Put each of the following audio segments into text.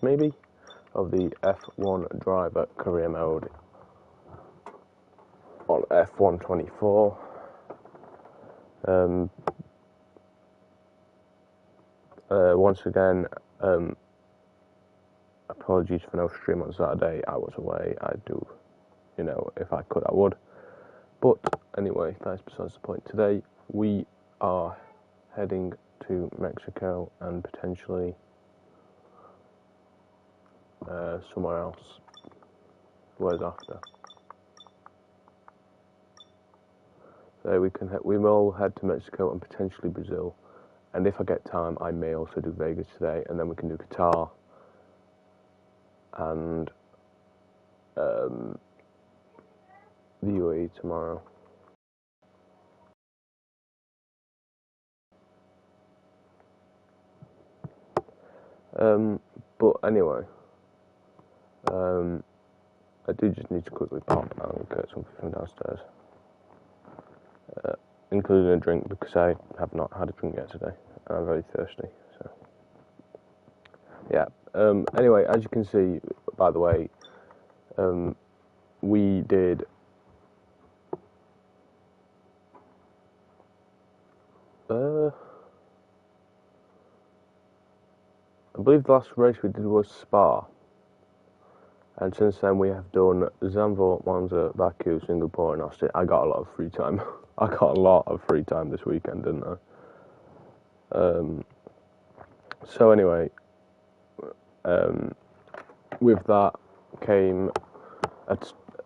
maybe, of the F1 driver career mode on F124. Once again, apologies for no stream on Saturday. I was away. I do, if I could, I would. But anyway, that's besides the point. Today we are heading to Mexico and potentially somewhere else. Where's after? So we will head to Mexico and potentially Brazil. And if I get time, I may also do Vegas today, and then we can do Qatar and the UAE tomorrow. But anyway, I do just need to quickly pop and get something from downstairs, including a drink, because I have not had a drink yet today. I'm very thirsty, so yeah. Anyway, as you can see, by the way, we did I believe the last race we did was Spa, and since then we have done Zandvoort, Monza, Baku, Singapore, and Austin. I got a lot of free time. I got a lot of free time this weekend, didn't I? So anyway, with that came,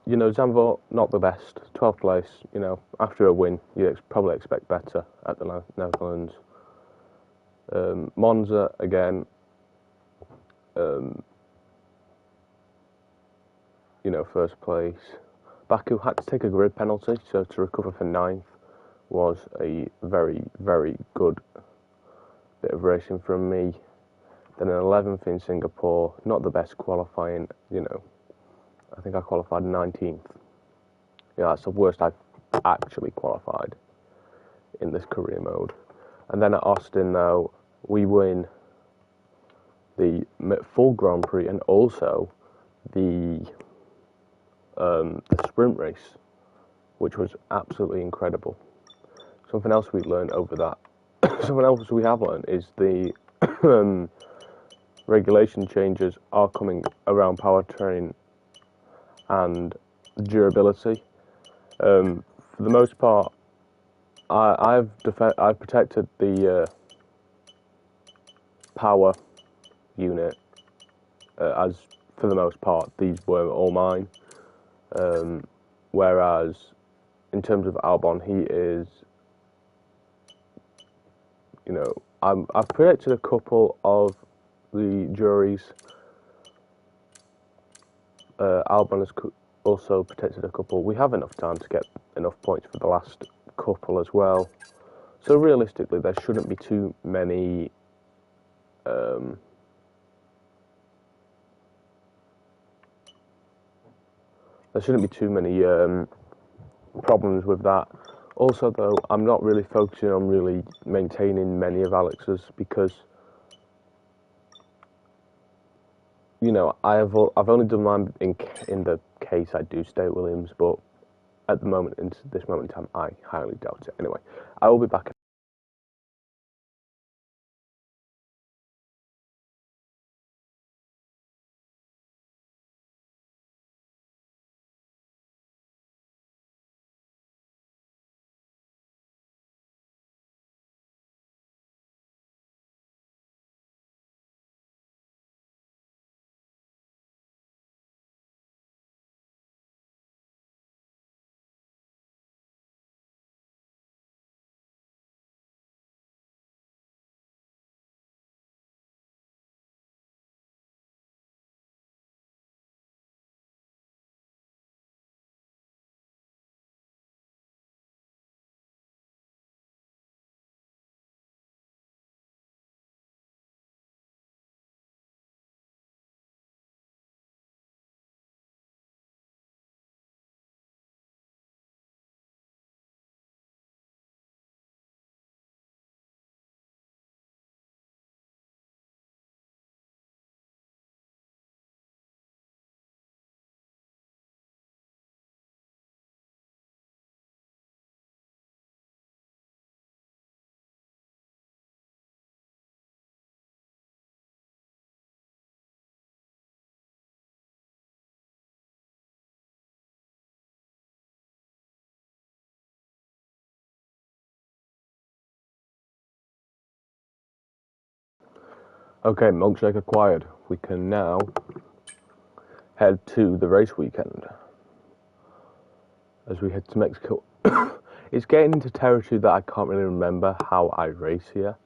Zandvoort, not the best, 12th place. After a win, you probably expect better at the Netherlands. Monza again. First place. Baku had to take a grid penalty, so to recover for 9th was a very, very good bit of racing from me. Then an 11th in Singapore, not the best qualifying, I think I qualified 19th. Yeah, that's the worst I've actually qualified in this career mode. And then at Austin, though, we win the full Grand Prix and also the sprint race, which was absolutely incredible. Something else we learned over that, something else we have learned is the regulation changes are coming around powertrain and durability. For the most part, I've protected the power unit, as for the most part these were all mine. Whereas in terms of Albon, he is, I've protected a couple of the juries. Albon has also protected a couple. We have enough time to get enough points for the last couple as well. So realistically, there shouldn't be too many problems with that. Also, though, I'm not really focusing on really maintaining many of Alex's because, I've only done mine in the case I do stay at Williams, but at the moment, in this moment in time, I highly doubt it. Anyway, I will be back. Okay, milkshake acquired. We can now head to the race weekend. As we head to Mexico. It's getting into territory that I can't really remember how I race here.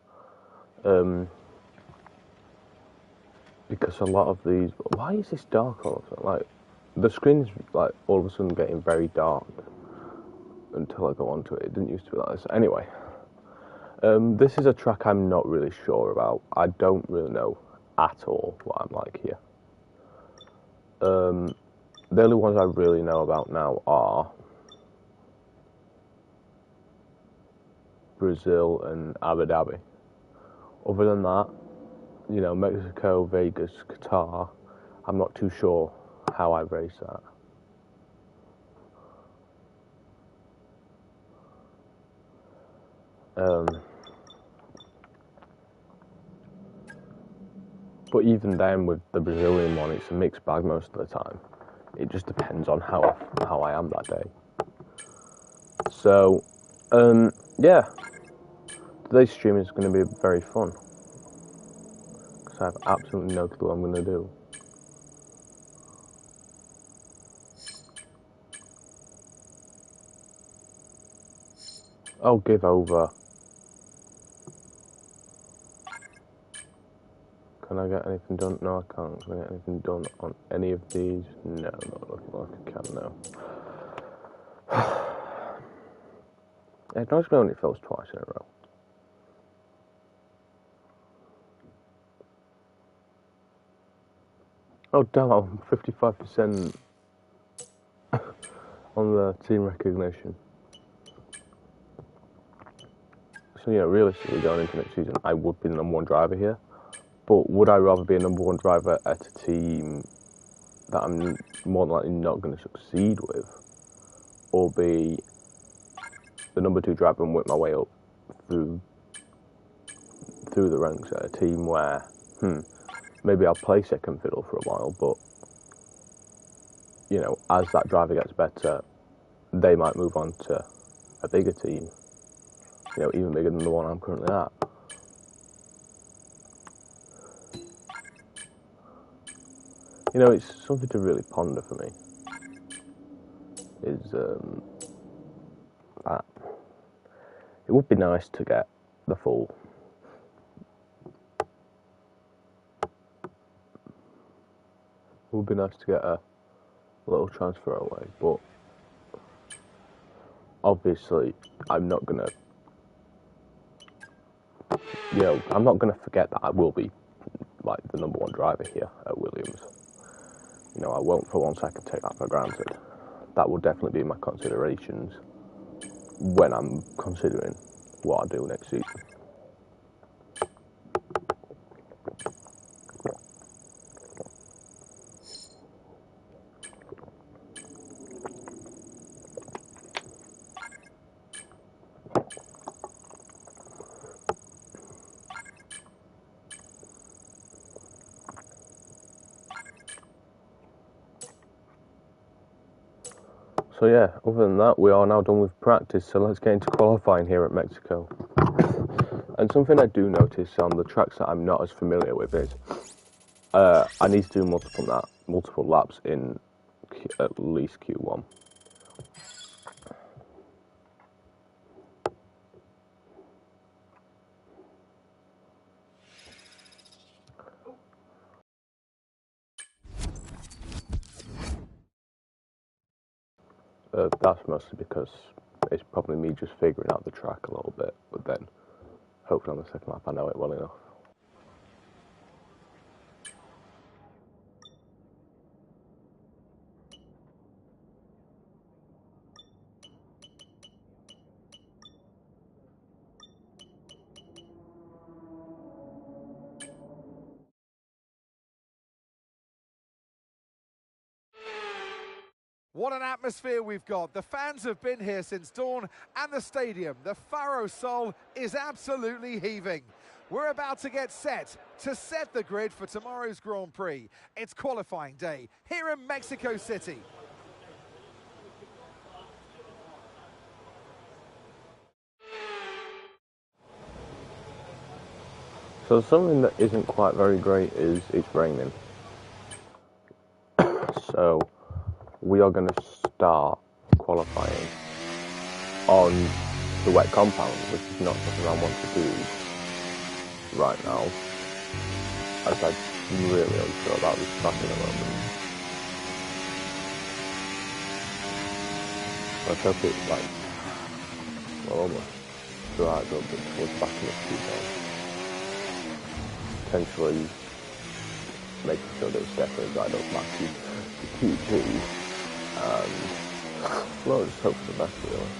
Because a lot of these... Why is this dark all of a sudden? Like, the screen's like all of a sudden getting very dark until I go onto it. It didn't used to be like this. Anyway, this is a track I'm not really sure about. I don't really know at all what I'm like here. The only ones I really know about now are Brazil and Abu Dhabi. Other than that, you know, Mexico, Vegas, Qatar, I'm not too sure how I race that. But even then, with the Brazilian one, it's a mixed bag most of the time. It just depends on how I am that day. So, yeah, today's stream is going to be very fun because I have absolutely no clue what I'm going to do. Oh, give over. Can I get anything done? No, I can't. Can I get anything done on any of these? No, not looking like I can now. It annoys me when it fails twice in a row. Oh damn, I'm 55% on the team recognition. So, you know, realistically going into next season, I would be the #1 driver here. But would I rather be a #1 driver at a team that I'm more than likely not going to succeed with, or be the #2 driver and work my way up through the ranks at a team where, maybe I'll play second fiddle for a while, but, you know, as that driver gets better, they might move on to a bigger team, you know, even bigger than the one I'm currently at. You know, it's something to really ponder for me, is that it would be nice to get the full. It would be nice to get a little transfer away, but obviously I'm not gonna, you know, I'm not gonna forget that I will be like the #1 driver here at Williams. You know, I won't for one second take that for granted. That will definitely be my considerations when I'm considering what I do next season. So yeah, other than that, we are now done with practice, so let's get into qualifying here at Mexico. And something I do notice on the tracks that I'm not as familiar with is I need to do multiple laps in at least Q1. That's mostly because it's probably me just figuring out the track a little bit, but then hopefully on the second lap I know it well enough. What an atmosphere we've got. The fans have been here since dawn, and the stadium, the Faro Sol, is absolutely heaving. We're about to get set to set the grid for tomorrow's Grand Prix. It's qualifying day here in Mexico City. So So something that isn't quite very great is it's raining. So we are going to start qualifying on the wet compound, which is not something I want to do right now, as I'm really unsure about this track at the moment. Let's hope it's like, well, almost dried up but towards the back of the Q2. Potentially making sure that it's definitely dried up back to Q2. And well, just hope for the best, really.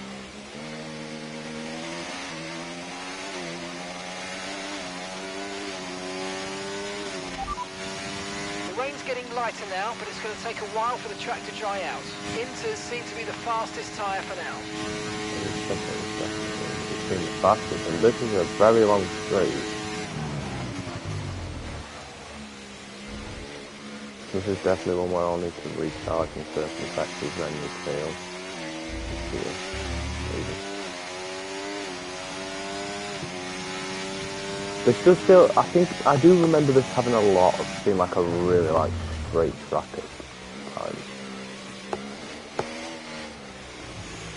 The rain's getting lighter now, but it's going to take a while for the track to dry out. Inters seem to be the fastest tyre for now. It's been the fastest, and this is a very long straight. This is definitely one where I'll need to recharge in certain sectors then you fail. There's still, I think, I do remember this having a lot of being like a really like straight track at times.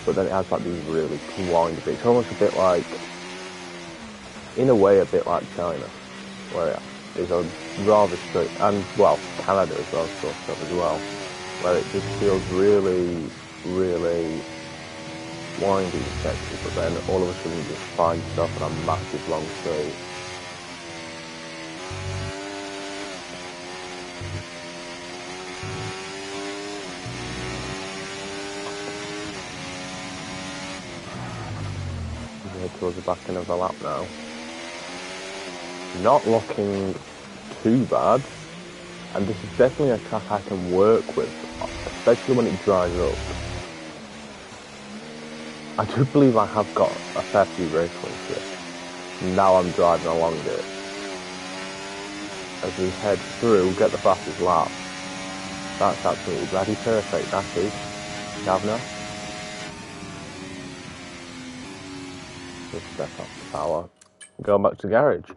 But then it has like these really windy bits. It's almost a bit like, in a way, a bit like China, where it is a rather straight, and well, Canada as well, sort of as well, where it just feels really, really windy sections, but then all of a sudden you just find yourself on a massive long straight. Towards the back end of the lap now. Not looking too bad, and this is definitely a track I can work with, especially when it dries up. I do believe I have got a fair few race wins here. Now I'm driving along it. As we head through, get the fastest lap. That's absolutely bloody perfect, that is. Gavner. Just step up the power. Going back to the garage.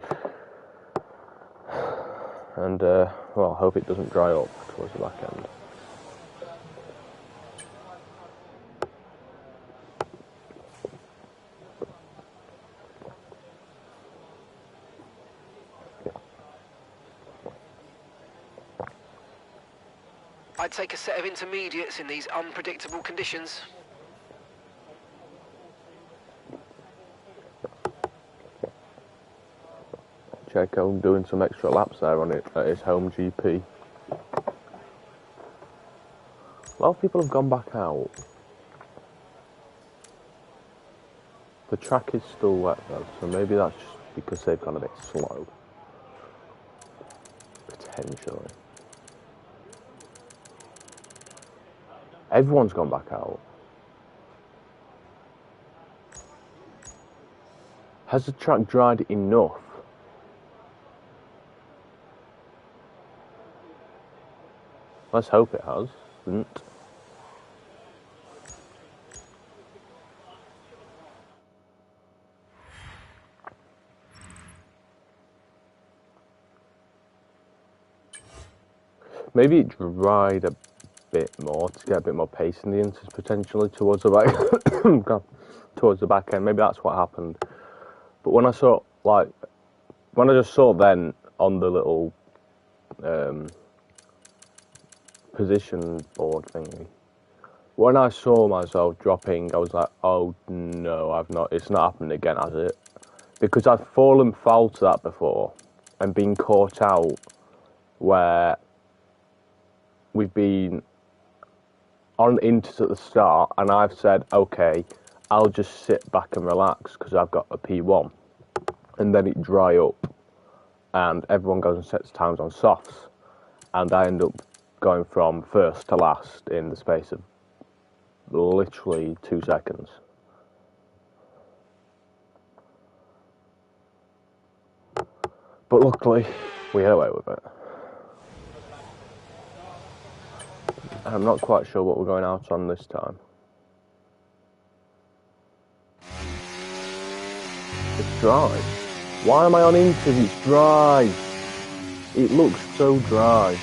And, well, hope it doesn't dry up towards the back end. I'd take a set of intermediates in these unpredictable conditions. Checo doing some extra laps there on it at his home GP. A lot of people have gone back out. The track is still wet though, so maybe that's just because they've gone a bit slow. Potentially. Everyone's gone back out. Has the track dried enough? Let's hope it hasn't. Maybe it dried a bit more to get a bit more pace in the inters potentially towards the back. Towards the back end. Maybe that's what happened. But when I saw, like, when I just saw then on the little position board thingy, when I saw myself dropping, I was like, oh no, it's not happened again, has it? Because I've fallen foul to that before and been caught out where we've been on inters at the start and I've said, okay, I'll just sit back and relax because I've got a P1, and then it dry up and everyone goes and sets times on softs, and I end up going from first to last in the space of literally 2 seconds. But luckily, we get away with it. I'm not quite sure what we're going out on this time. It's dry. Why am I on Inters? It's dry. It looks so dry.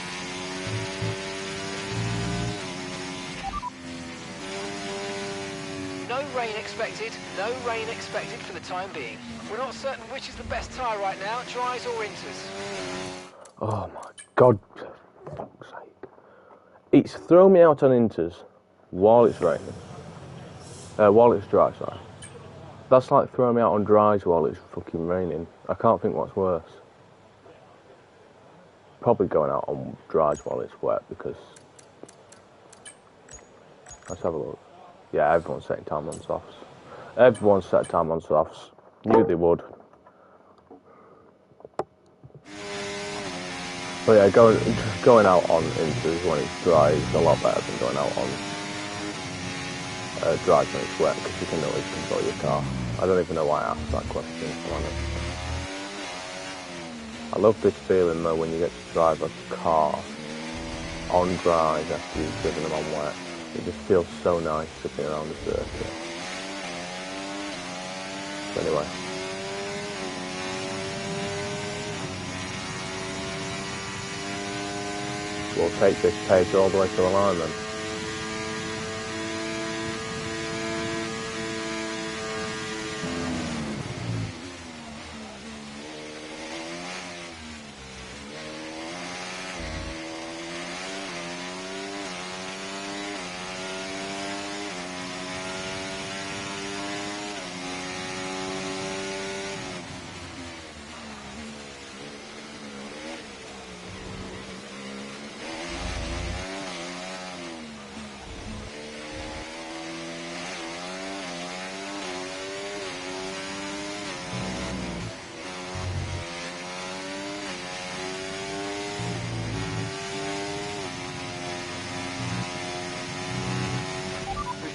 No rain expected, no rain expected for the time being. We're not certain which is the best tyre right now, dries or Inters. Oh my god, for fuck's sake. It's thrown me out on Inters while it's raining. While it's dry, sorry. That's like throwing me out on dries while it's fucking raining. I can't think what's worse. Probably going out on dries while it's wet because... Let's have a look. Yeah, everyone's setting time on softs. Everyone's set time on softs. Knew they would. But yeah, going out on Inters when it's dry is a lot better than going out on dry when it's wet because you can always control your car. I don't even know why I asked that question, if I'm honest. I love this feeling though when you get to drive a car on dries after you've driven them on wet. It just feels so nice sitting around the circuit. So anyway. We'll take this pace all the way to the line then.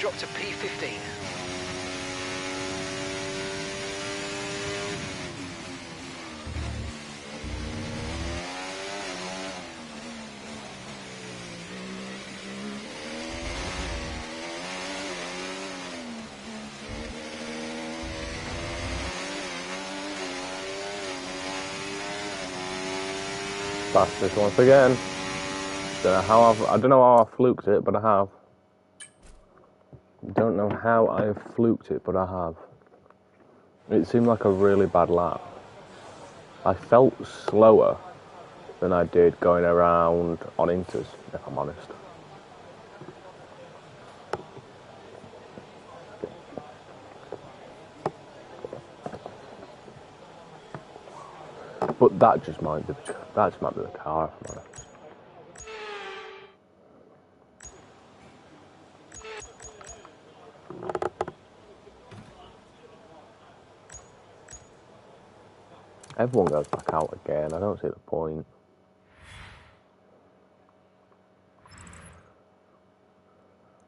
Drop to P15. Fastest once again. I don't know how I fluked it, but I have. Don't know how I've fluked it, but I have. It seemed like a really bad lap. I felt slower than I did going around on Inters, if I'm honest. But that just might be the car, if I'm honest. Everyone goes back out again. I don't see the point.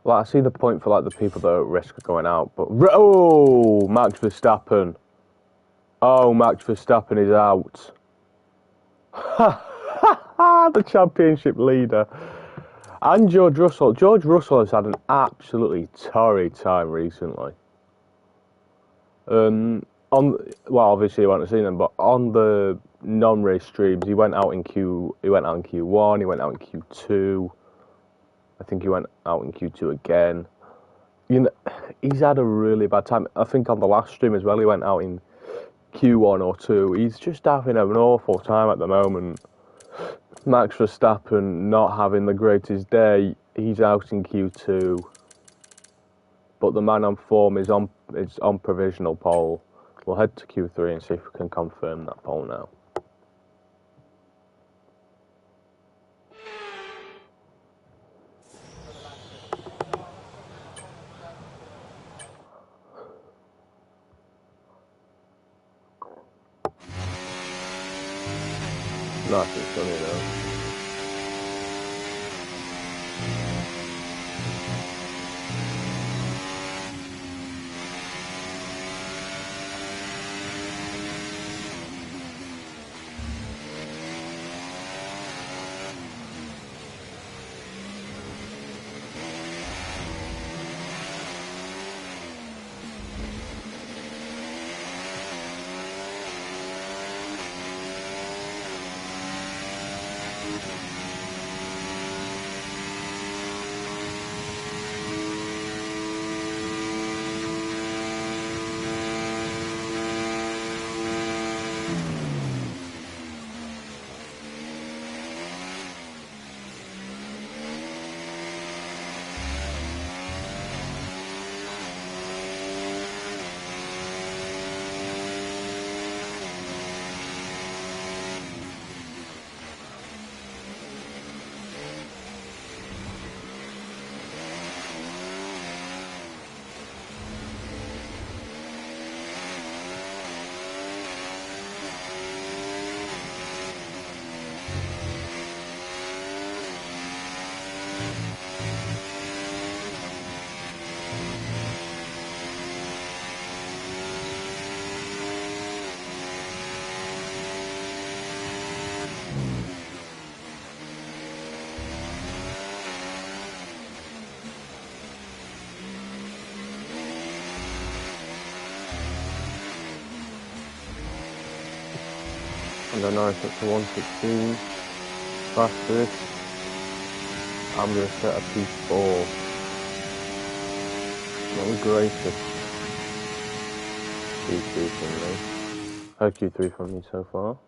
Like, I see the point for like the people that are at risk of going out, but oh, Max Verstappen. Oh, Max Verstappen is out. The championship leader. And George Russell. George Russell has had an absolutely torrid time recently. Well, obviously you won't have seen them, but on the non-race streams, he went out in Q1, he went out in Q2. I think he went out in Q2 again. You know, he's had a really bad time. I think on the last stream as well, he went out in Q1 or 2. He's just having an awful time at the moment. Max Verstappen not having the greatest day. He's out in Q2. But the man on form is on provisional pole. We'll head to Q3 and see if we can confirm that pole now. Nice and sunny though. Lando Norris up to 116. Fastest. I'm going to set a P4. Not the greatest Q2 from me. Q3 from me so far.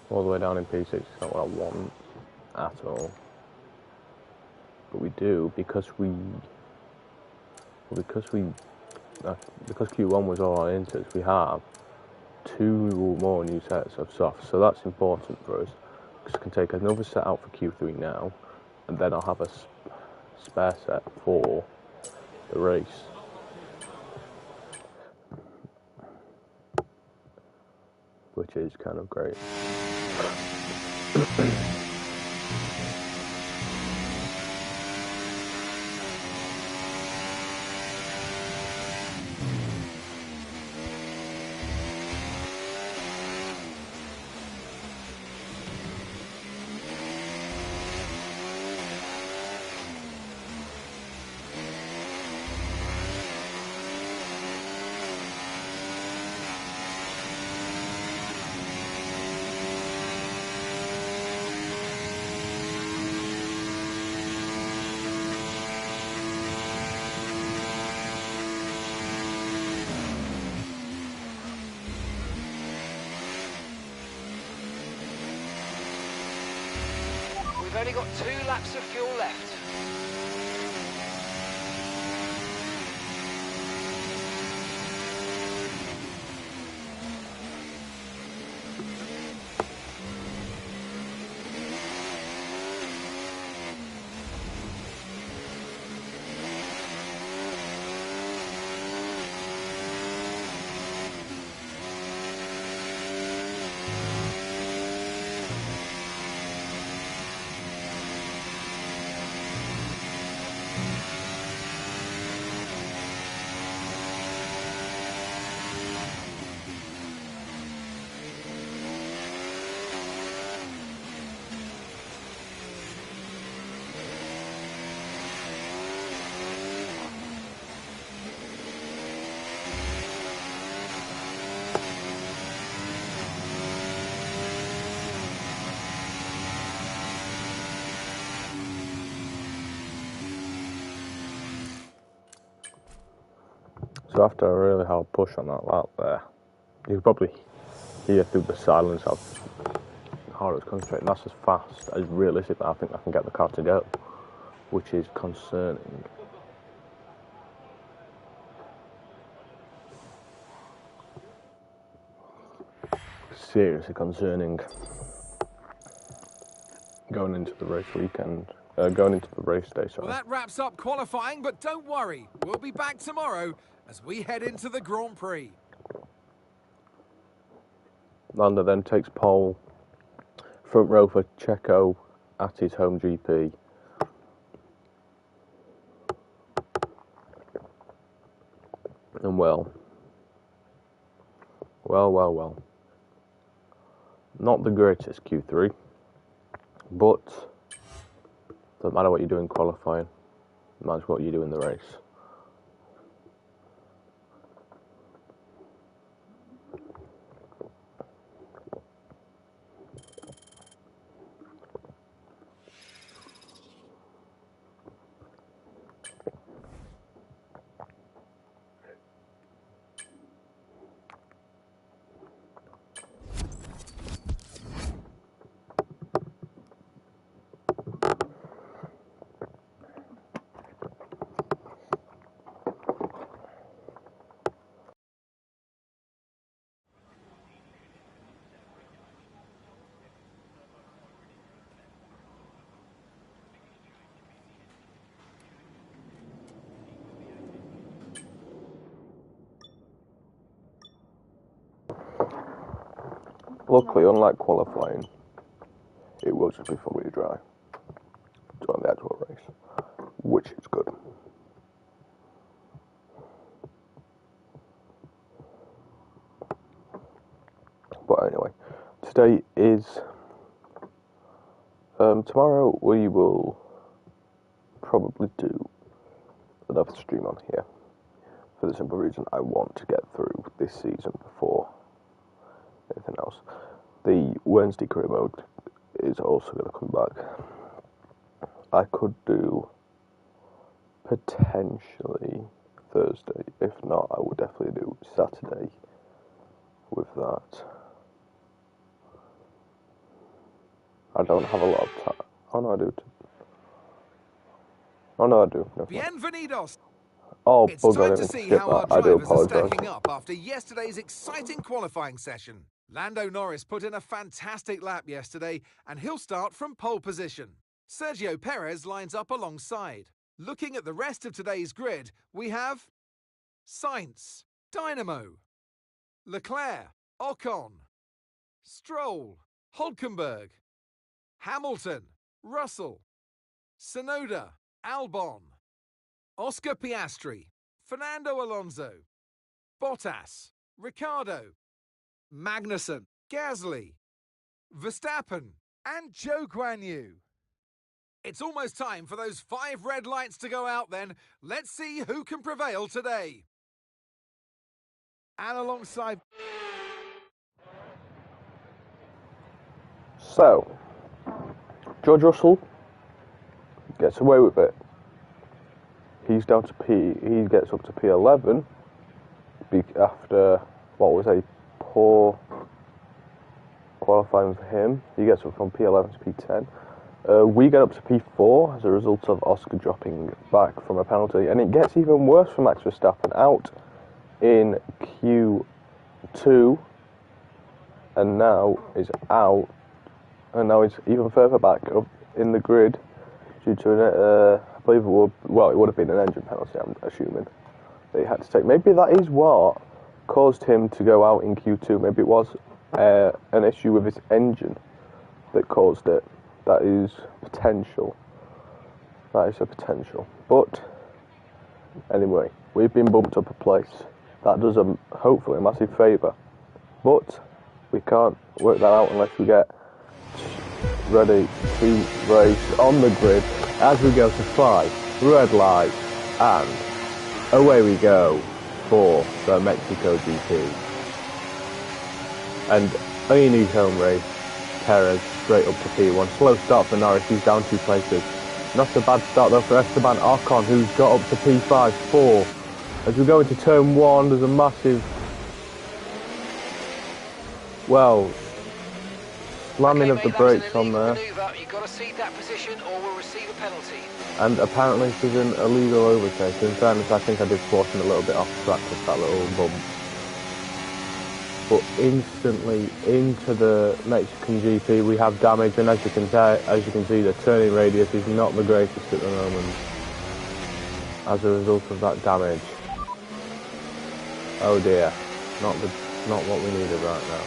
All the way down in P6 is not what I want at all. But we do because Q1 was all our inters, we have 2 more new sets of softs, so that's important for us because I can take another set out for Q3 now, and then I'll have a spare set for the race. Which is kind of great. We've only got 2 laps of fuel left. So after a really hard push on that lap there, you could probably hear through the silence how hard it's concentrating. That's as fast as realistically I think I can get the car to go, which is concerning. Seriously concerning. Going into the race weekend. Going into the race day, sorry. Well, that wraps up qualifying, but don't worry. We'll be back tomorrow as we head into the Grand Prix. Lando then takes pole. Front row for Checo at his home GP. And well. Not the greatest Q3, but doesn't matter what you do in qualifying, it matters what you do in the race. Luckily, unlike qualifying, it will just be fully dry during the actual race, which is good. But anyway, today is, tomorrow we will probably do another stream on here, for the simple reason I want to get through this season before anything else. The Wednesday career mode is also going to come back. I could do potentially Thursday. If not, I would definitely do Saturday with that. I don't have a lot of time. Oh no, I do. Oh no, I do. Bienvenidos. Oh, It's bugger, time I to didn't see skip how our that. I do drivers are apologise. stacking up after yesterday's exciting qualifying session. Lando Norris put in a fantastic lap yesterday, and he'll start from pole position. Sergio Perez lines up alongside. Looking at the rest of today's grid, we have Sainz, Dynamo, Leclerc, Ocon, Stroll, Hulkenberg, Hamilton, Russell, Tsunoda, Albon, Oscar Piastri, Fernando Alonso, Bottas, Ricciardo, Magnussen, Gasly, Verstappen, and Zhou Guanyu. It's almost time for those 5 red lights to go out then. Let's see who can prevail today. And alongside... So, George Russell gets away with it. He's down to he gets up to P11 after what was a poor qualifying for him. He gets up from P11 to P10. We get up to P4 as a result of Oscar dropping back from a penalty, and it gets even worse for Max Verstappen out in Q2, and now is out, and now he's even further back up in the grid due to I believe it would have been an engine penalty, I'm assuming, that he had to take. Maybe that is what caused him to go out in Q2. Maybe it was an issue with his engine that caused it. That is potential. That is a potential. But anyway, we've been bumped up a place. That does hopefully a massive favour. But we can't work that out unless we get ready to race on the grid as we go to 5 red lights, and away we go for the Mexico GP. And in his home race, Perez straight up to P1. Slow start for Norris, he's down 2 places. Not a bad start though for Esteban Ocon, who's got up to P5, 4. As we go into turn 1, there's a massive, slamming of the brakes on there. You've got to cede that position or we'll receive a penalty. And apparently this is an illegal overtake. In fairness, I think I did force him a little bit off track with that little bump. But instantly into the Mexican GP we have damage, and as you can see, the turning radius is not the greatest at the moment as a result of that damage. Oh dear, not what we needed right now.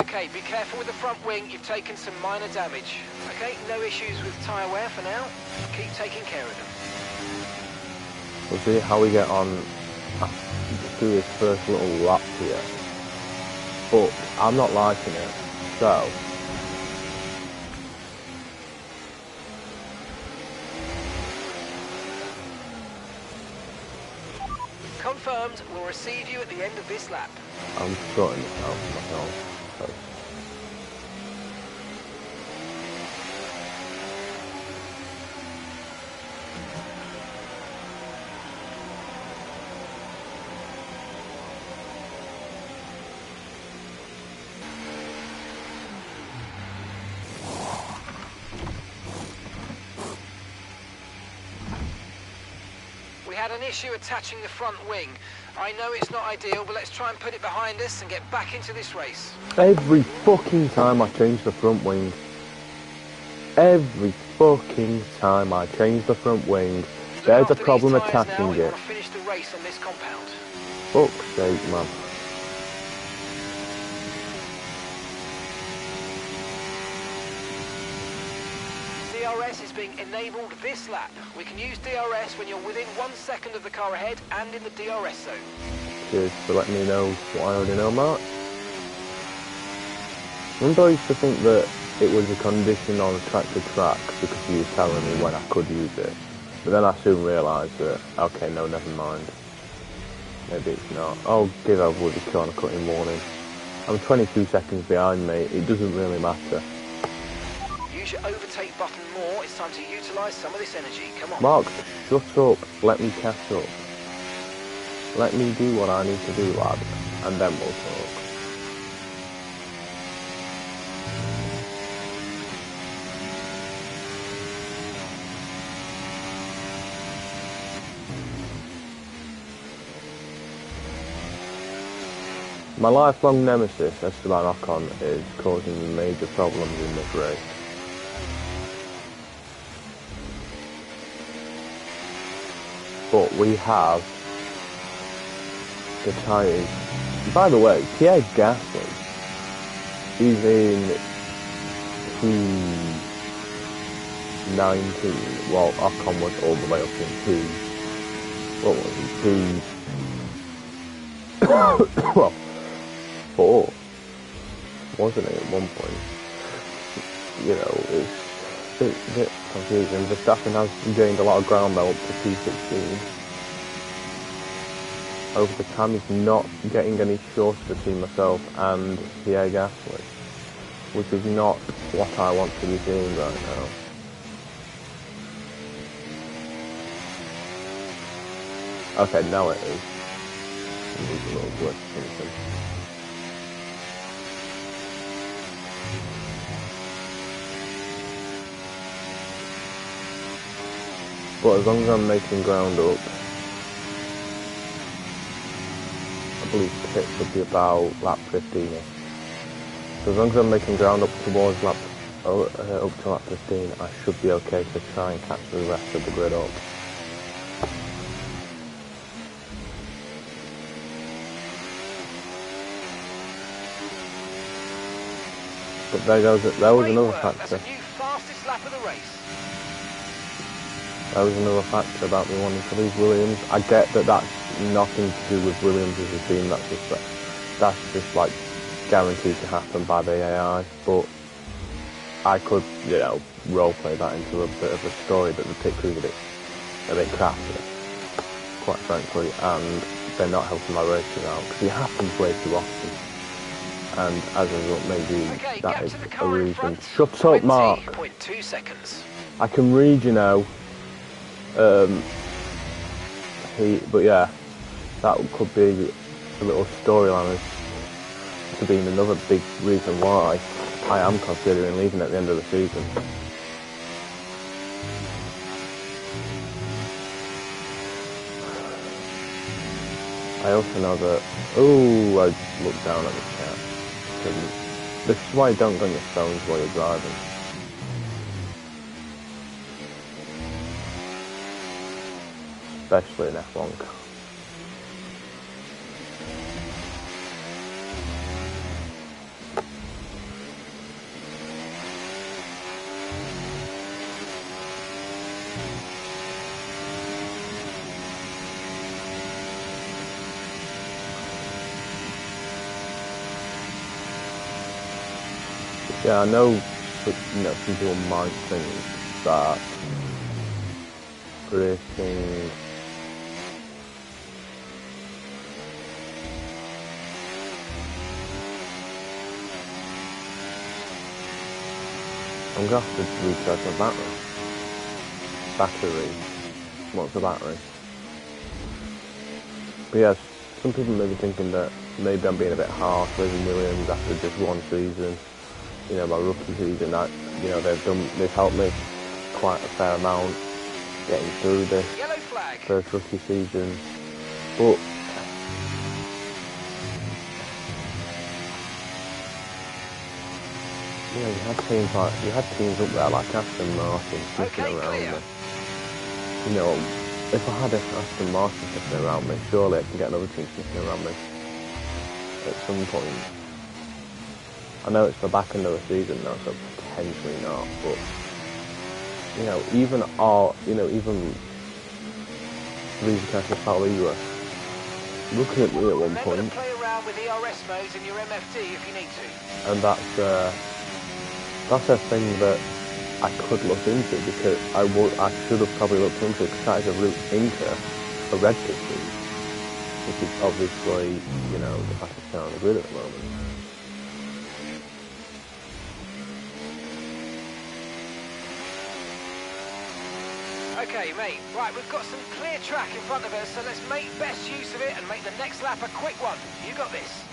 Okay, be careful with the front wing, you've taken some minor damage. Okay, no issues with tyre wear for now. Keep taking care of them. We'll see how we get on after this first little lap here. But I'm not liking it, so... Confirmed, we'll receive you at the end of this lap. I'm sorting it out for myself. So. We had an issue attaching the front wing. I know it's not ideal, but let's try and put it behind us and get back into this race. Every fucking time I change the front wing. There's a problem attaching it. We want to finish the race on this compound. Fuck's sake, man. DRS is being enabled this lap. We can use DRS when you're within 1 second of the car ahead and in the DRS zone. Cheers for letting me know what I already know, Mark. Remember I used to think that it was a condition on track to track because he was telling me when I could use it. But then I soon realised that, okay, no, never mind. Maybe it's not. I'll give over with the corner cutting warning. I'm 22 seconds behind, mate. It doesn't really matter. Use your overtake button more. It's time to utilise some of this energy. Come on. Mark, shut up. Let me catch up. Let me do what I need to do, lad. And then we'll talk. My lifelong nemesis, Esteban Ocon, is causing major problems in this race. But we have the tyres. By the way, Pierre Gasly is in P19, while Ocon was all the way up in what was it, well, 4, wasn't it, at one point? You know, it's a bit confusing. Verstappen has gained a lot of ground though up to P16. Over the time he's not getting any shorter between myself and Pierre Gasly, which is not what I want to be seeing right now. Okay, now it is. Needs a little glitch something. But as long as I'm making ground up, I believe pit would be about lap 15ish. So as long as I'm making ground up towards up to lap 15, I should be okay to try and catch the rest of the grid up. But there was another factor. That's a new fastest lap of the race. That was another factor about me wanting to leave Williams. I get that that's nothing to do with Williams as a team. That's just like guaranteed to happen by the AI. But I could, you know, roleplay that into a bit of a story that the pit crew's a bit crafty, quite frankly, and they're not helping my racing out because it happens way too often. And as a result, maybe that is a reason. Shut up, Mark. 20.2 seconds. I can read, you know. But yeah, that could be a little storyline as to being another big reason why I am considering leaving at the end of the season. I also know that. Oh, I looked down at the chat. This is why you don't go on your phones while you're driving. Especially in F1. Yeah, I know, but, you know, some people might think that racing I'm going to have to recharge my battery. What's the battery? But yes, some people may be thinking that maybe I'm being a bit harsh with Williams after just one season. You know, my rookie season, that, you know, they've helped me quite a fair amount getting through this first rookie season. But you know, you had teams up there like Aston Martin sniffing around me. You know, if I had Aston Martin sniffing around me, surely I can get another team sniffing around me at some point. I know it's the back end of the season now, so potentially not, but you know, even our, you know, even Risa Palliwa looking at me at one point. Play around with ERS modes in your MFD if you need to. And that's a thing that I could look into, because I should have probably looked into it, because that is a route into a red pit route, which is obviously, you know, the fastest car on the grid at the moment. Okay, mate. Right, we've got some clear track in front of us, so let's make best use of it and make the next lap a quick one. You got this.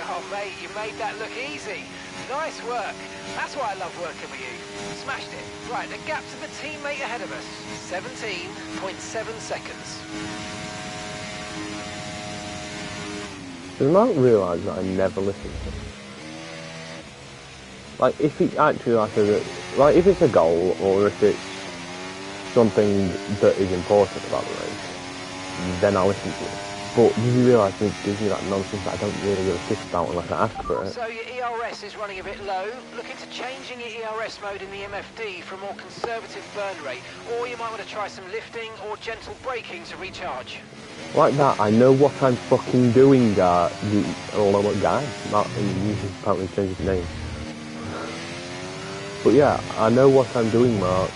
Oh, mate, you made that look easy. Nice work. That's why I love working with you. Smashed it. Right, the gap to the teammate ahead of us, 17.7 seconds. Does Mark realise that I never listen to him? Like, if he actually, like, if it's a goal, or if it's something that is important about the race, then I'll listen to it. But you realise he gives me that nonsense that I don't really give a shit about unless I ask for it. So your ERS is running a bit low. Look into changing your ERS mode in the MFD for a more conservative burn rate. Or you might want to try some lifting or gentle braking to recharge. Like that, I know what I'm fucking doing, you lower guy. Martin, you apparently changed his name. But yeah, I know what I'm doing, Mark.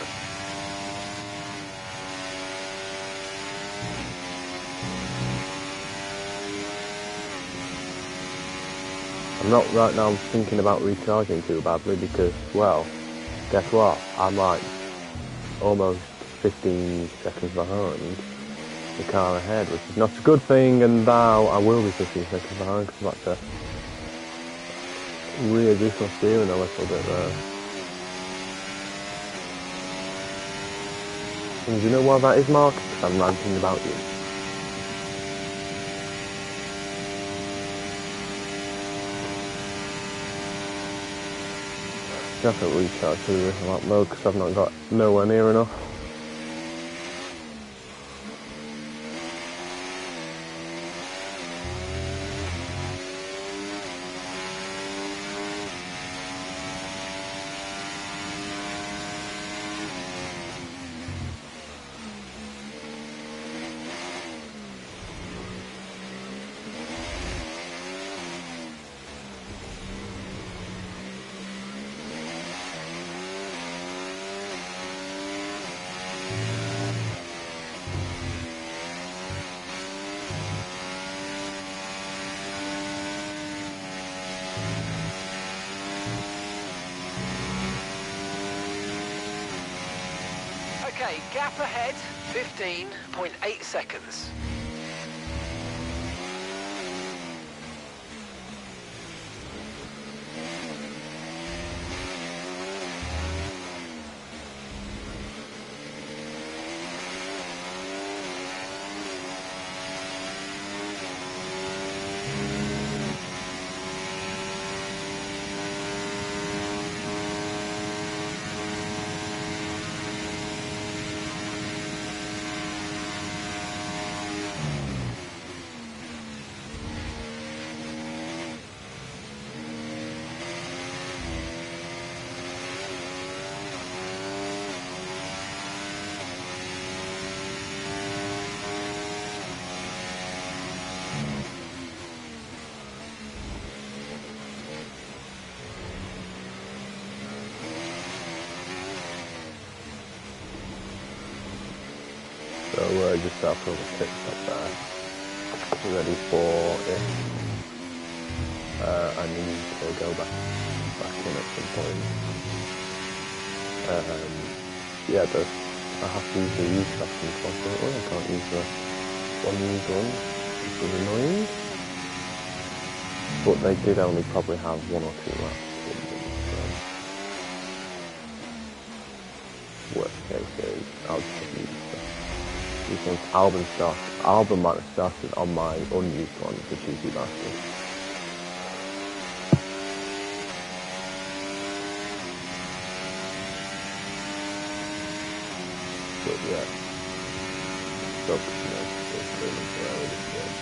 I'm not right now thinking about recharging too badly because, well, guess what? I'm like almost 15 seconds behind the car ahead, which is not a good thing, and now I will be 15 seconds behind because I've got to readjust my steering a little bit there. And do you know why that is, Mark? Because I'm ranting about you. Definitely recharge to the lap mode because I've not got nowhere near enough. Okay, gap ahead, 15.8 seconds. So we're just after the pit stop there, ready for it. I need to go back in at some point. Yeah, I have to use the use option constantly. I can't use the one-use one, which is annoying. But they did only probably have 1 or 2 laps in them, so worst case is I'll just use these ones. Albon might have started on my unused one, the cheeky bastard. But yeah, sucks, you know, it's really early this game.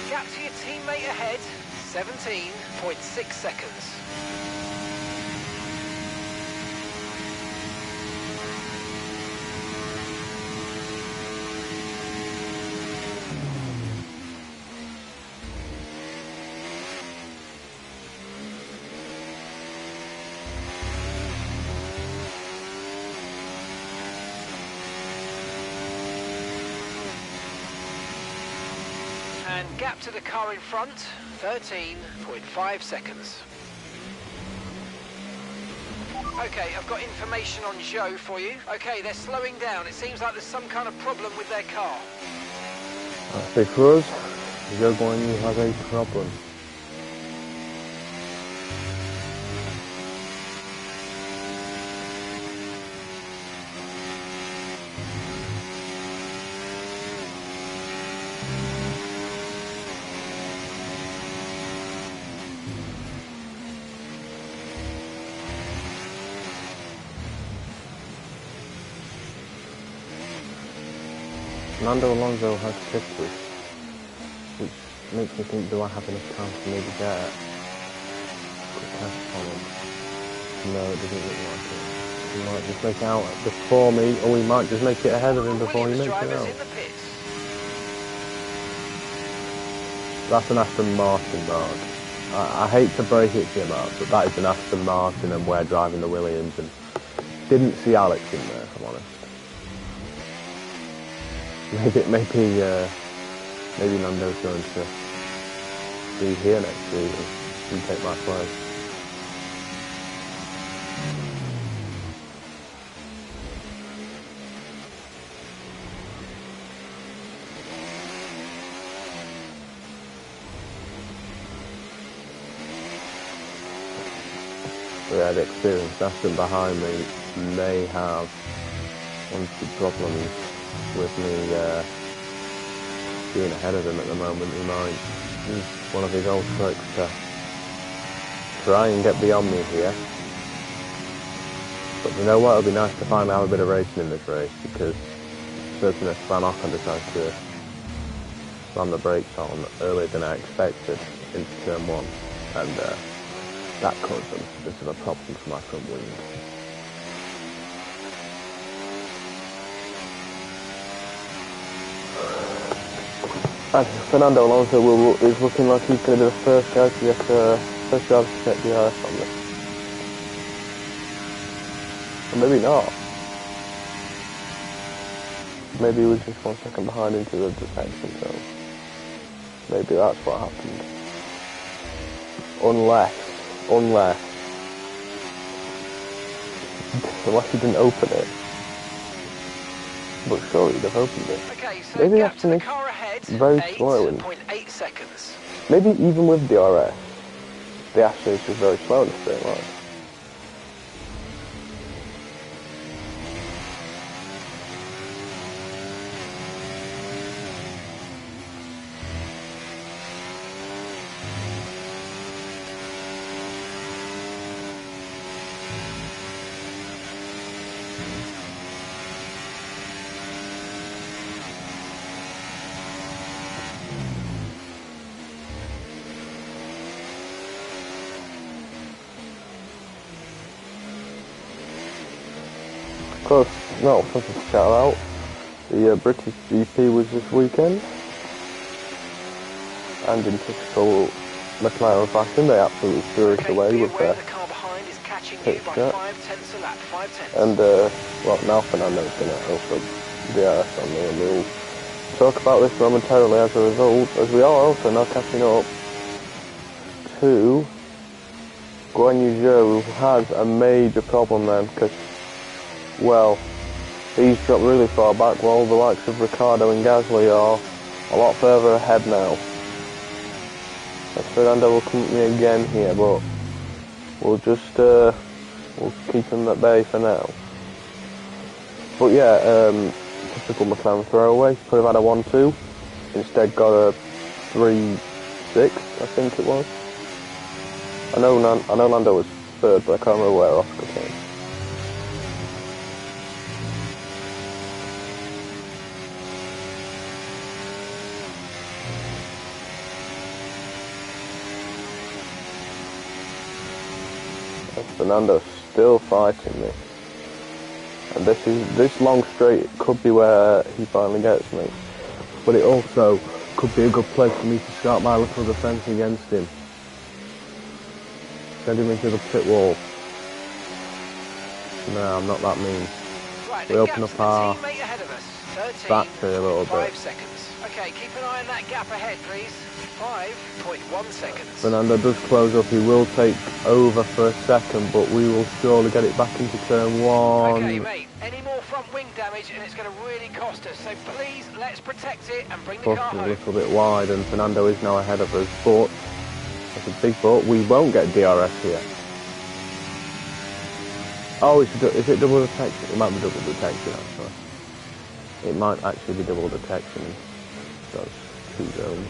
Gap to your teammate ahead, 17.6 seconds. And gap to the car in front, 13.5 seconds. Okay, I've got information on Zhou for you. Okay, they're slowing down. It seems like there's some kind of problem with their car. I say for us, Zhou Guanyu has a problem. Fernando Alonso has sixes, which makes me think, do I have enough time to maybe get a quick test on him? No, it doesn't look like it. He might just make it out before me, or he might just make it ahead of him before he makes it out. That's an Aston Martin, Mark. I hate to break it to you, Mark, but that is an Aston Martin and we're driving the Williams, and didn't see Alex in there, if I'm honest. Maybe Nando's going to be here next week and take my place. Yeah, the experienced Aston behind me may have one or two problems with me being ahead of him at the moment. He might use one of his old tricks to try and get beyond me here. But you know what, it'll be nice to finally have a bit of racing in this race, because Serpent Van Ocon decided to slam the brakes on earlier than I expected into turn 1, and that caused a bit of a problem for my front wing. And Fernando Alonso is looking like he's going to be the first guy to get first driver to get DRS on this. Or maybe not. Maybe he was just 1 second behind into the detection, so maybe that's what happened. Unless unless he didn't open it. But surely he'd have opened it. Okay, so Maybe gap that's to the finished car ahead, very slow. 8.8 seconds. Maybe even with DRS, the Aston is just very slow in the straight line. Of course, no, something to shout out. The British GP was this weekend, and in typical McLaren fashion, they absolutely threw it away with their pit stop. And, well, now Fernando's going to open DRS on me, and we'll talk about this momentarily as a result, as we are also now catching up to Guan Yu Zhou, who has a major problem then, because, well, he's dropped really far back, while the likes of Ricciardo and Gasly are a lot further ahead now. As Fernando will come at me again here, but we'll just we'll keep him at bay for now. But yeah, typical McLaren throwaway. Could have had a 1-2, instead got a 3-6, I think it was. I know Lando was third, but I can't remember where Oscar came. Fernando's still fighting me, and this long straight could be where he finally gets me, but it also could be a good place for me to start my little defence against him. Send him into the pit wall. No, I'm not that mean. Right, we open up our battery a little bit. Okay, keep an eye on that gap ahead, please. 5.1 seconds. Fernando does close up. He will take over for a second, but we will surely get it back into turn one. Okay, mate. Any more front wing damage, and it's going to really cost us. So please, let's protect it and bring the car home. A little bit wide, and Fernando is now ahead of us. But that's a big but. We won't get DRS here. Oh, is it double detection? It might be double detection actually. It might actually be double detection. Those two zones.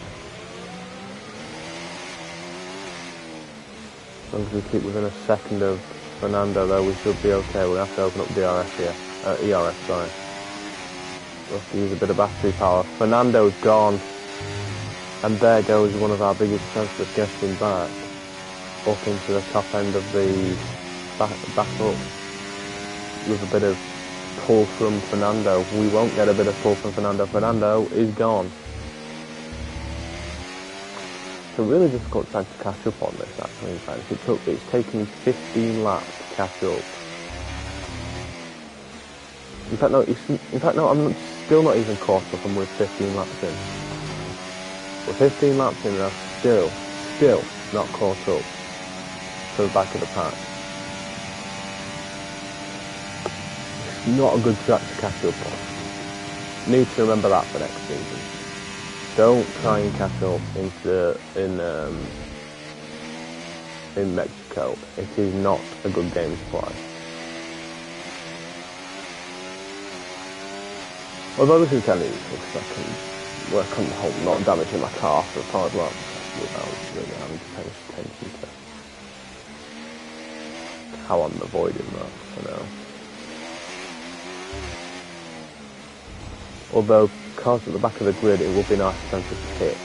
As long as we keep within a second of Fernando, though, we should be okay. We'll have to open up DRS here. ERS, sorry. We'll have to use a bit of battery power. Fernando's gone. And there goes one of our biggest chances of getting back up into the top end of the back up with a bit of pull from Fernando. We won't get a bit of pull from Fernando. Fernando is gone. It's a really difficult time to catch up on this, actually. In fact, it's taken me 15 laps to catch up. In fact, no, I'm still not even caught up. I'm with 15 laps in. But 15 laps in, and I'm still not caught up to the back of the pack. It's not a good track to catch up on. Need to remember that for next season. Don't try and catch up in Mexico. It is not a good game to play. Although this is kind of useful because I can work on the whole not damaging my car for 5 laps without really having to pay attention to how I'm avoiding that for now. Although cars at the back of the grid, it would be nice for them to pit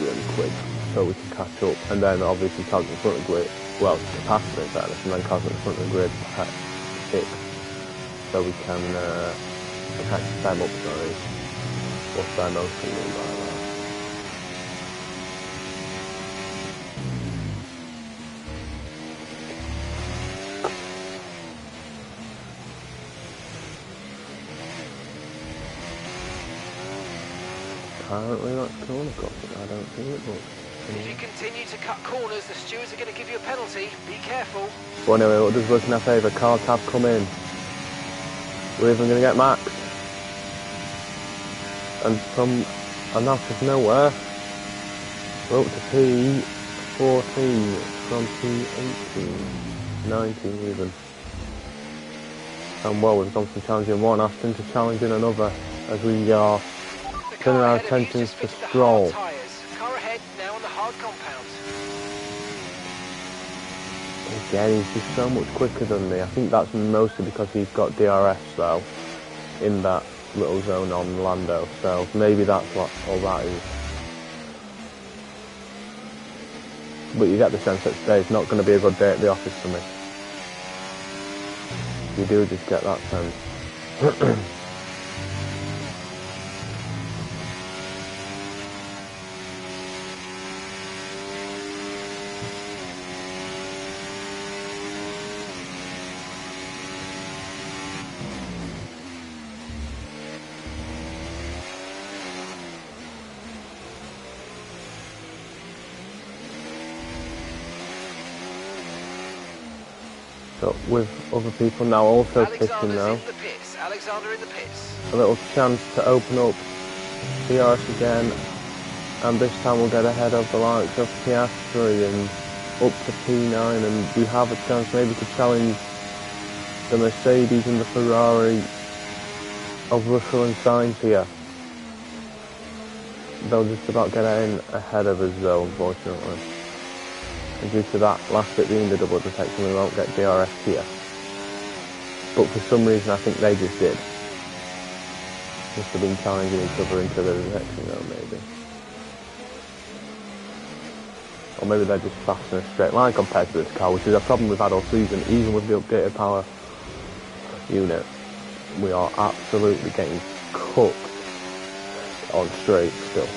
really quick so we can catch up, and then obviously cars at the front of the grid, well, capacity in fairness, and then cars at the front of the grid pit so we can catch them up, sorry. What's their motion mean by that? Apparently that's corner crossing, I don't think it was. And if you continue to cut corners, the stewards are going to give you a penalty. Be careful. But anyway, what does work in our favour? Car tab come in. We're even going to get Max. And out of nowhere, we're up to P14 from P18, 19 even. And well, we've gone from challenging one Aston to challenging another as we are turning our attentions to Stroll. Car ahead now on the hard compound. Again, he's just so much quicker than me. I think that's mostly because he's got DRS though in that little zone on Lando, so maybe that's what all that is. But you get the sense that today's not going to be a good day at the office for me. You do just get that sense. So with other people now also pitching now. Alexander in the pits. A little chance to open up DRS again, and this time we'll get ahead of the likes of Piastri and up to P9, and we have a chance maybe to challenge the Mercedes and the Ferrari of Russell and Sainz here. They'll just about get in ahead of us though, unfortunately. And due to that last bit being the double detection, we won't get DRS here. But for some reason I think they just did. Must have been challenging each other into the detection though, maybe. Or maybe they're just fast in a straight line compared to this car, which is a problem we've had all season, even with the updated power unit. We are absolutely getting cooked on straight still.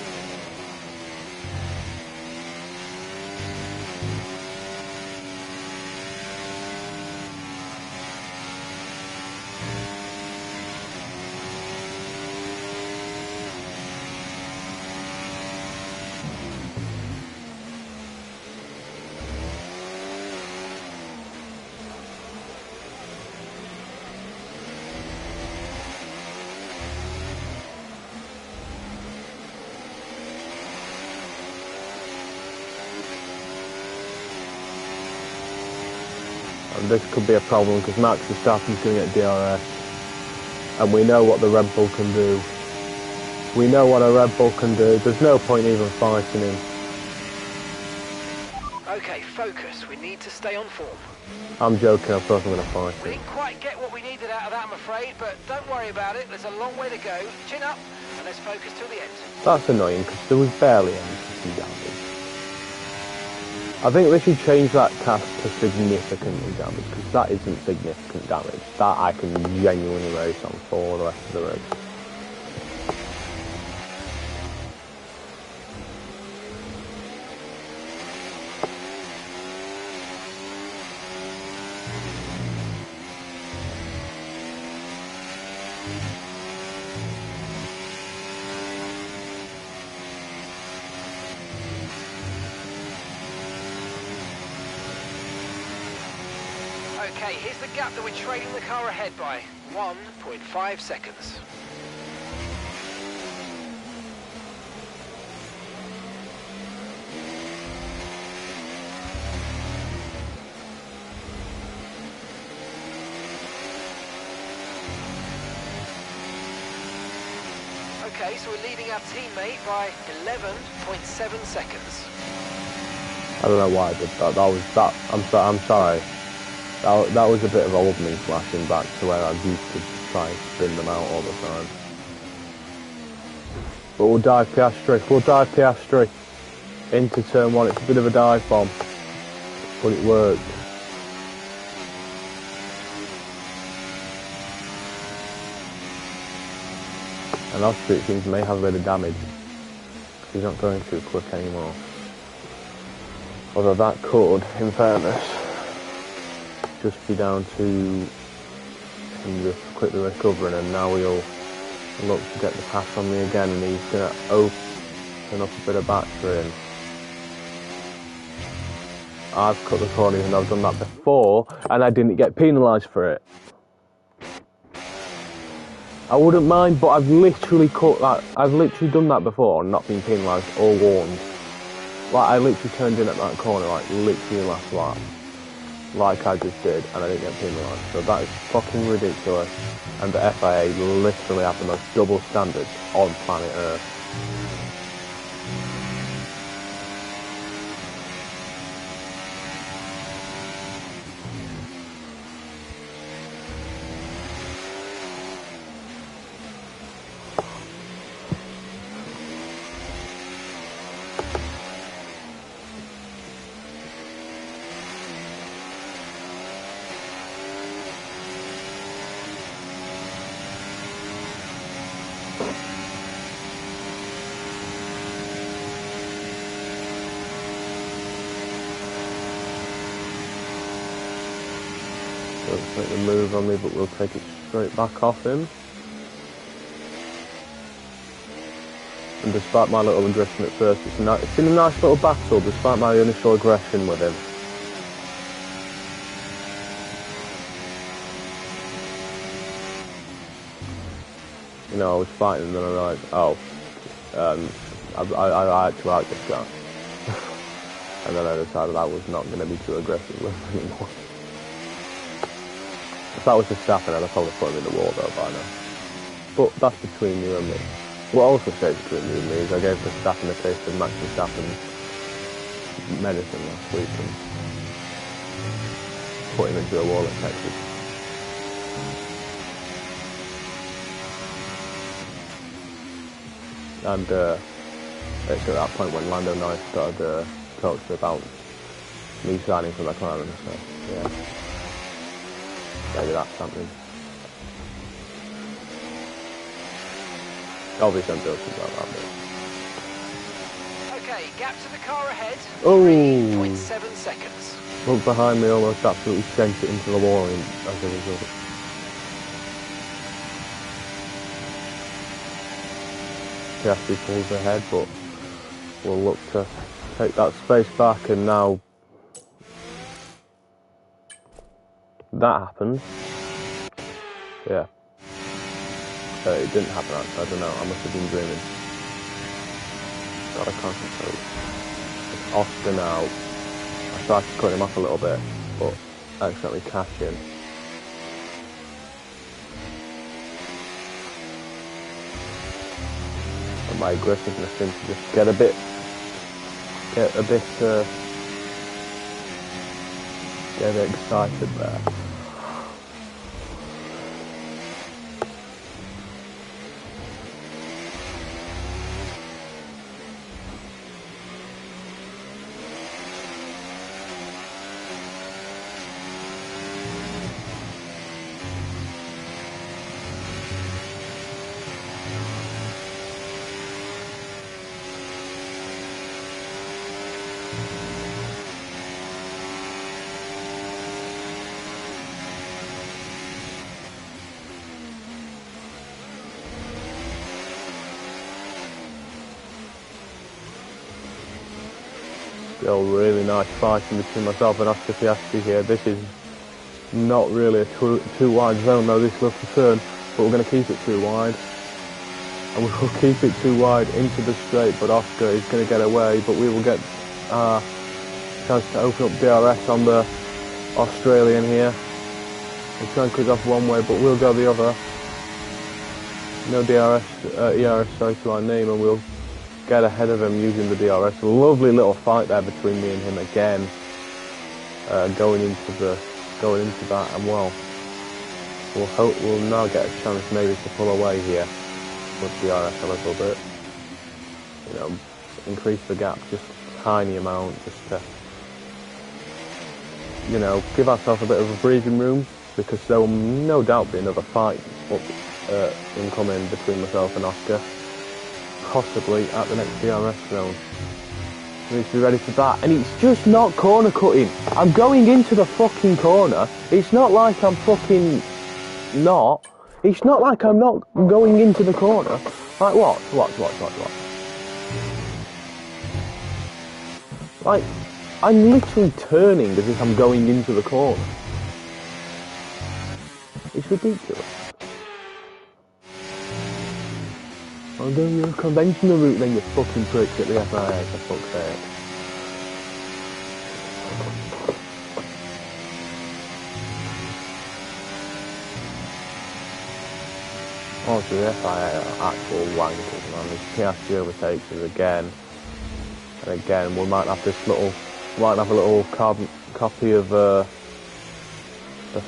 And this could be a problem because Max Verstappen's going to get DRS, and we know what the Red Bull can do. We know what a Red Bull can do. There's no point even fighting him. Okay, focus. We need to stay on form. I'm joking, of course I'm going to fight We him. didn't quite get what we needed out of that, I'm afraid, but don't worry about it. There's a long way to go. Chin up, and let's focus till the end. That's annoying because there was barely any damage. I think they should change that cast to significantly damage, because that isn't significant damage. That I can genuinely race on for the rest of the race. Okay, here's the gap that we're trailing the car ahead by. 1.5 seconds. Okay, so we're leading our teammate by 11.7 seconds. I don't know why I did that. I'm sorry. That was a bit of old me flashing back to where I used to try and spin them out all the time. But we'll dive Piastri. Into turn one. It's a bit of a dive bomb, but it worked. And Osprey, it seems, may have a bit of damage. He's not going too quick anymore. Although that could, in fairness, just be down to him just quickly recovering, and now we'll look to get the pass on me again, and he's going to open up a bit of battery, and I've cut the corner and I've done that before, and I didn't get penalised for it. I wouldn't mind, but I've literally cut that. I've literally done that before and not been penalised or warned. Like, I literally turned in at that corner, like, literally last lap. Like I just did, and I didn't get penalised. So that is fucking ridiculous. And the FIA literally have the most double standards on planet Earth. Doesn't make the move on me, but we'll take it straight back off him. And despite my little aggression at first, it's been a nice little battle despite my initial aggression with him. You know, I was fighting and then I realised, oh, I actually like this guy. And then I decided I was not going to be too aggressive with him anymore. If that was Verstappen, I'd probably put him in the wall though by now. But that's between you and me. What I also say between you and me is I gave Verstappen a taste of Max Verstappen's medicine last week and put him into a wall at Texas. And it's at that point when Lando Norris started talking about me signing for McLaren, so yeah. Maybe that's something. Obviously I'm joking about that bit. Okay, gap to the car ahead. Oh. 3.7 seconds. Look behind me, almost absolutely sent it into the wall as a result. Piastri pulls ahead, but we'll look to take that space back, and now that happens. Yeah. It didn't happen actually, I don't know, I must have been dreaming. Gotta concentrate. It's Oscar now. I tried to cut him off a little bit, but accidentally cashed in. And my aggressiveness seems to just get a bit excited there. Still really nice fighting between myself and Oscar Piastri here. This is not really a too wide zone though, this little turn, but we're going to keep it too wide. And we will keep it too wide into the straight, but Oscar is going to get away, but we will get a chance to open up DRS on the Australian here. We'll try and cut off one way, but we'll go the other. No ERS, sorry, to our name, and we'll get ahead of him using the DRS. A lovely little fight there between me and him again, going into that, and well, we'll now get a chance maybe to pull away here with DRS a little bit. You know, increase the gap just a tiny amount, just to, you know, give ourselves a bit of a breathing room, because there will no doubt be another fight incoming between myself and Oscar. Possibly at the next DRS zone. We need to be ready for that. And it's just not corner cutting. I'm going into the fucking corner. It's not like I'm fucking not. It's not like I'm not going into the corner. Like what? Like, I'm literally turning as if I'm going into the corner. It's ridiculous. I'll go your conventional route then, you fucking pricks at the FIA, for fuck's sake. Also, the FIA are actual wankers, man. This Piastri overtakes us again. And again, we might have a little copy of the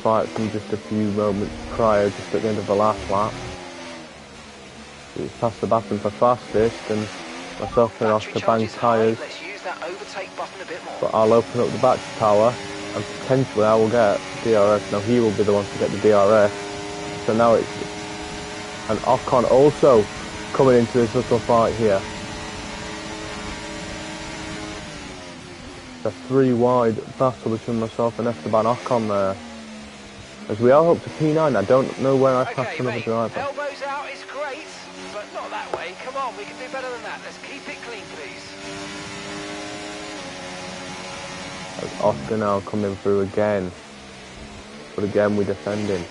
fight from just a few moments prior, just at the end of the last lap. It's past the button for fastest, and myself and Oscar bang tyres. But I'll open up the battery power, and potentially I will get DRS. Now he will be the one to get the DRS. So now it's... And Ocon also coming into this little fight here. A 3-wide battle between myself and Esteban Ocon there. As we are up to P9, I don't know where I passed another driver. Elbows out is great, but not that way. Come on, we can do better than that. Let's keep it clean, please. As Oscar now coming through again. But again, we're defending.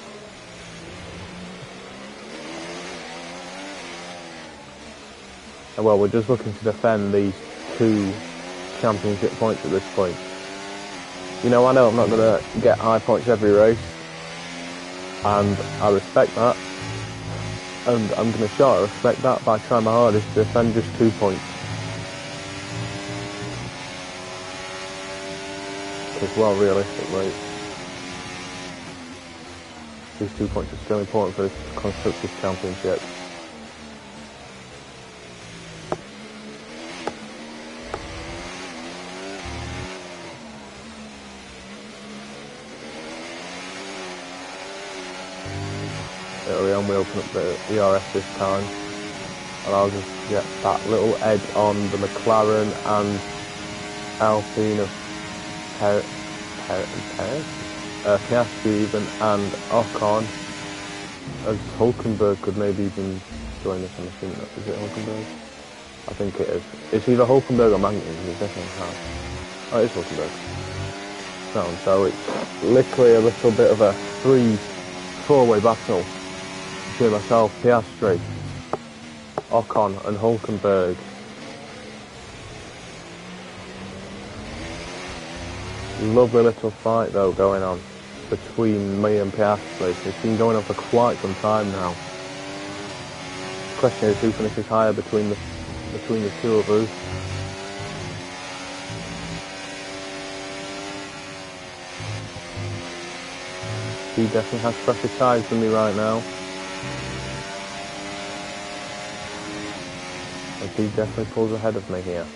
And well, we're just looking to defend these 2 championship points at this point. You know, I know I'm not going to get high points every race, and I respect that, and I'm going to show I respect that by trying my hardest to defend just 2 points. Because, well, realistically, these 2 points are still important for this Constructors' Championship. We open up the ERS this time, allows us to get that little edge on the McLaren and Alpine of Piastri even, and Ocon, as Hulkenberg could maybe even join us on the team. Is it Hulkenberg? I think it is. It's either Hulkenberg or Magnussen. It's definitely not. Oh, it's Hulkenberg. So it's literally a little bit of a 3-4-way battle between myself, Piastri, Ocon and Hulkenberg. Lovely little fight though going on between me and Piastri. It's been going on for quite some time now. The question is who finishes higher between the 2 of us. He definitely has fresher tyres than me right now. And he definitely pulls ahead of me here.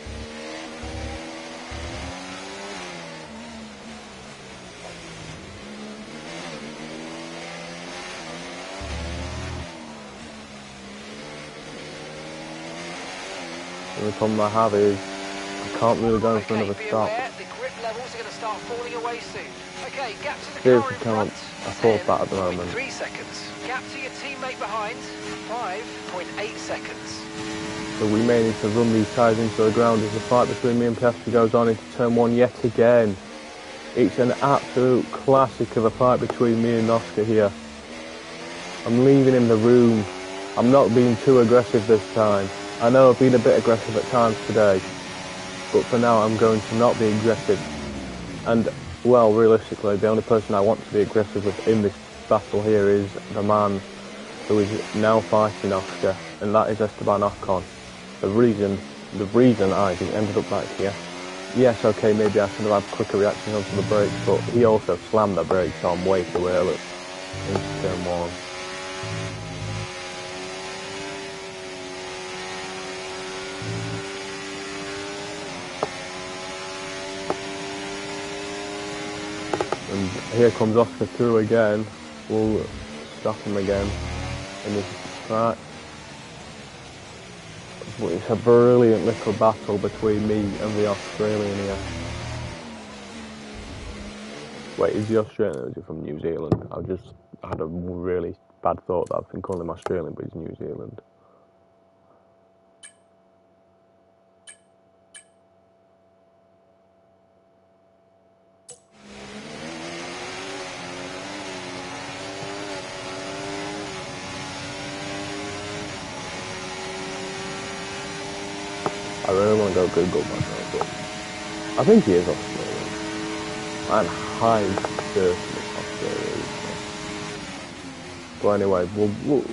The problem I have is I can't really go for another stop. The grip levels are going to start falling away soon. Okay, gap to the Seriously car in can't front. afford that at the moment. 3 seconds. Gap to your teammate behind. 5.8 seconds. So we may need to run these tyres into the ground as the fight between me and Piastri goes on into turn 1 yet again. It's an absolute classic of a fight between me and Oscar here. I'm leaving him the room. I'm not being too aggressive this time. I know I've been a bit aggressive at times today, but for now I'm going to not be aggressive. And, well, realistically, the only person I want to be aggressive with in this battle here is the man who is now fighting Oscar, and that is Esteban Ocon. The reason I ended up back here. Yes, okay, maybe I should have had quicker reaction onto the brakes, but he also slammed the brakes on way too early into turn 1. And here comes Oscar through again. We'll stop him again in this track. But it's a brilliant little battle between me and the Australian here. Wait, is he Australian or is he from New Zealand? I had a really bad thought that I've been calling him Australian, but he's New Zealand. Google myself, but I think he is Australian. I'm highly certain it's Australian. But anyway,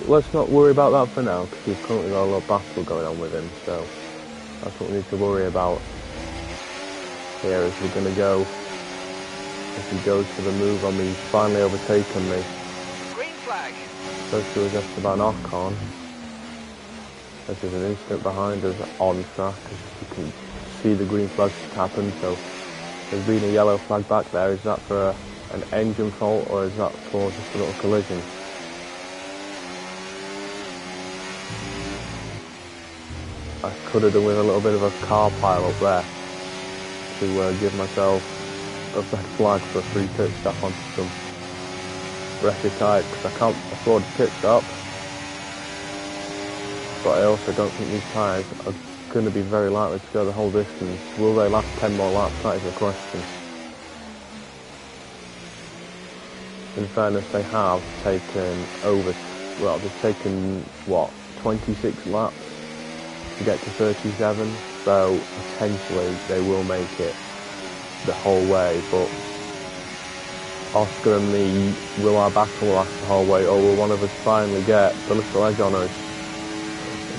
let's not worry about that for now, because we've currently got a little battle going on with him, so that's what we need to worry about here as we're going to go. If he goes for the move on me, he's finally overtaken me. Green flag. Goes to his Esteban Ocon. This is an instant behind us on track, as you can see the green flag just happened, so there's been a yellow flag back there. Is that for an engine fault, or is that for just a little collision? I could have done with a little bit of a car pile up there to give myself a red flag for a free pit stop onto some wrecky tyre, because I can't afford a pit stop. But I also don't think these tyres are going to be very likely to go the whole distance. Will they last 10 more laps? That is the question. In fairness, they have taken they've taken, what, 26 laps to get to 37, so potentially they will make it the whole way, but Oscar and me, will our battle last the whole way, or will one of us finally get the little edge on us?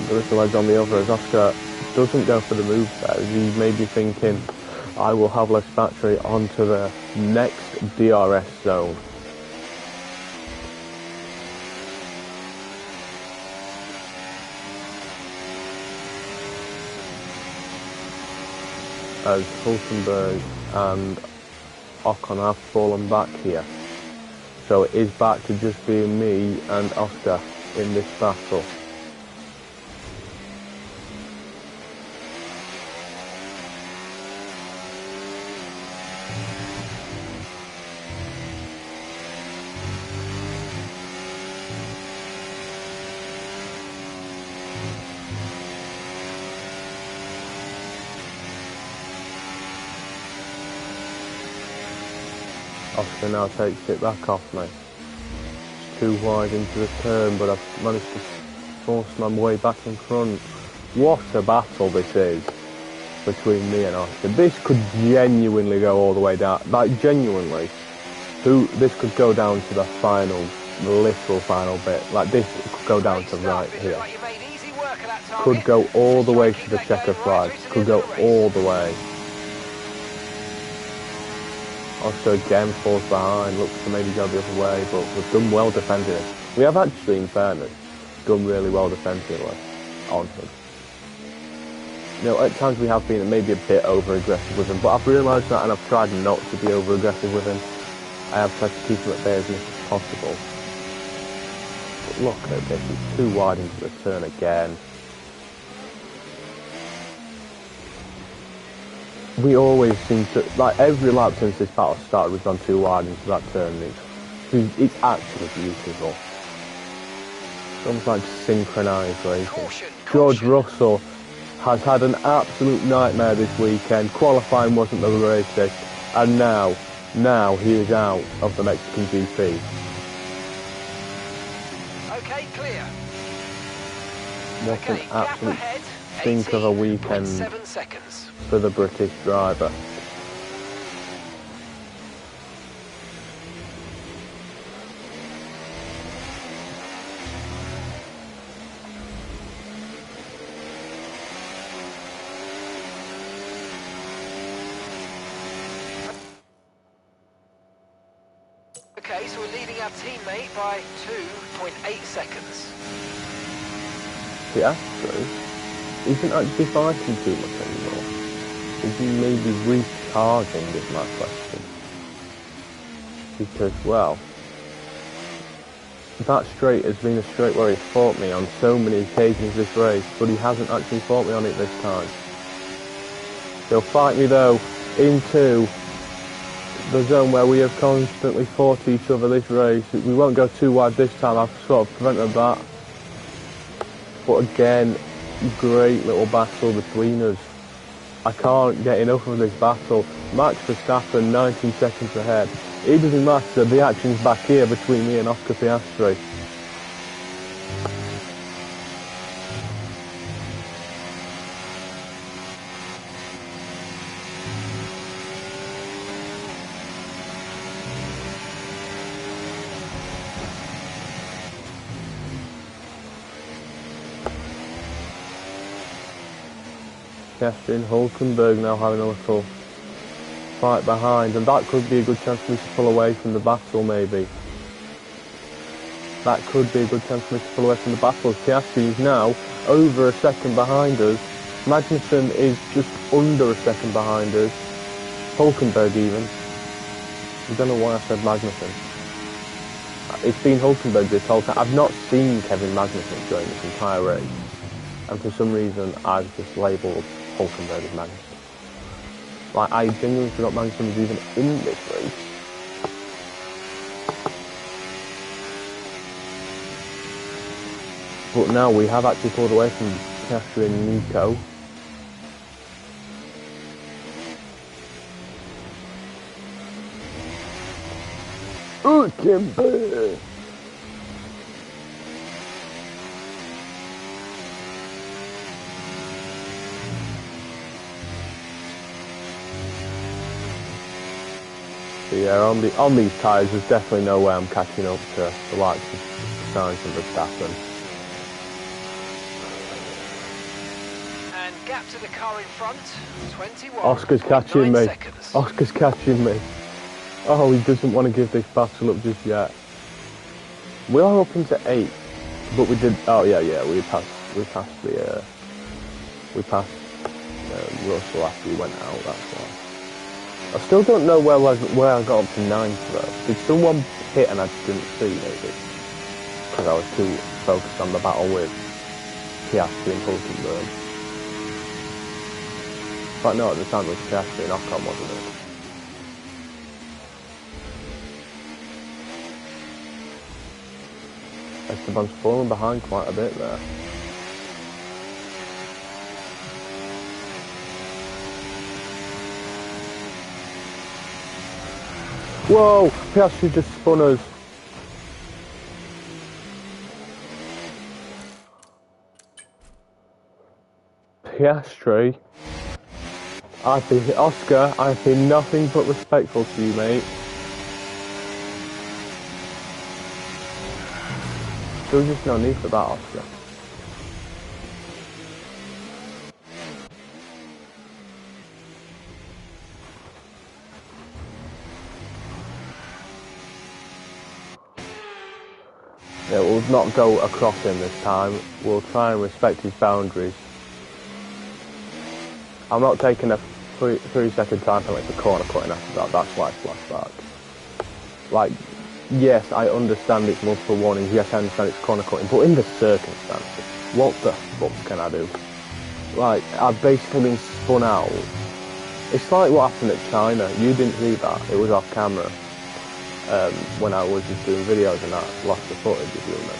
The little edge on the other, as Oscar doesn't go for the move there. He may be thinking, I will have less battery onto the next DRS zone. As Hulkenberg and Ocon have fallen back here. So it is back to just being me and Oscar in this battle. Oscar now takes it back off me. It's too wide into the turn, but I've managed to force my way back in front. What a battle this is between me and Oscar. This could genuinely go all the way down. Like, genuinely. This could go down to the literal final bit. Like, this could go down to right here. Could go all the way to the checker flag. Could go all the way. Oscar again falls behind, looks to maybe go the other way, but we've done well defending it. We have actually, in fairness, done really well defensively on him. You know, at times we have been maybe a bit over-aggressive with him, but I've realised that and I've tried not to be over-aggressive with him. I have tried to keep him at bay as much as possible. But look at this, he's too wide into the turn again. We always seem to, like every lap since this battle started, we've gone too wide into that turn. It's actually beautiful. It's almost like synchronised racing. George Russell has had an absolute nightmare this weekend. Qualifying wasn't the greatest, and now he is out of the Mexican GP. Okay, clear. What an absolute stink of a weekend 7 seconds. For the British driver. Okay, so we're leading our teammate by 2.8 seconds. The Astro isn't actually fighting too much anymore. Is he maybe recharging, is my question. Because, well, that straight has been a straight where he's fought me on so many occasions this race, but he hasn't actually fought me on it this time. He'll fight me though into the zone where we have constantly fought each other this race. We won't go too wide this time, I've sort of prevented that. But again, great little battle between us. I can't get enough of this battle. Max Verstappen 19 seconds ahead. It doesn't matter, the action's back here between me and Oscar Piastri. Piastri and Hulkenberg now having a little fight behind, and that could be a good chance for me to pull away from the battle, maybe. That could be a good chance for me to pull away from the battle. Piastri is now over a second behind us. Magnussen is just under a second behind us. Hulkenberg even. I don't know why I said Magnussen. It's been Hulkenberg this whole time. I've not seen Kevin Magnussen during this entire race. And for some reason, I've just labelled Hulkenberg as Magnussen. Like, I genuinely forgot Magnussen was even in this race. But now we have actually pulled away from Piastri and Nico. Hulkenberg! So yeah, on these tyres, there's definitely no way I'm catching up to the likes of Sainz and Verstappen. And gap to the car in front, 21. Oscar's catching me. Seconds. Oscar's catching me. Oh, he doesn't want to give this battle up just yet. We are up into 8, but we did. Oh yeah, we passed Russell after he went out. That's why. I still don't know where I got up to 9th though. Did someone hit and I just didn't see, maybe? Because I was too focused on the battle with Piastri and Hulkenberg. But no, at the time it was Piastri and Ocon, wasn't it? Esteban's fallen behind quite a bit there. Whoa! Piastri just spun us. Piastri. Oscar, I've been nothing but respectful to you, mate. There was just no need for that, Oscar. Yeah, we'll not go across him this time. We'll try and respect his boundaries. I'm not taking a 3-second time penalty for corner cutting after that. That's why I flashed back. Like, yes, I understand it's multiple warnings. Yes, I understand it's corner cutting. But in the circumstances, what the fuck can I do? Like, I've basically been spun out. It's like what happened at China. You didn't see that. It was off camera. When I was just doing videos and I lost the footage, if you remember.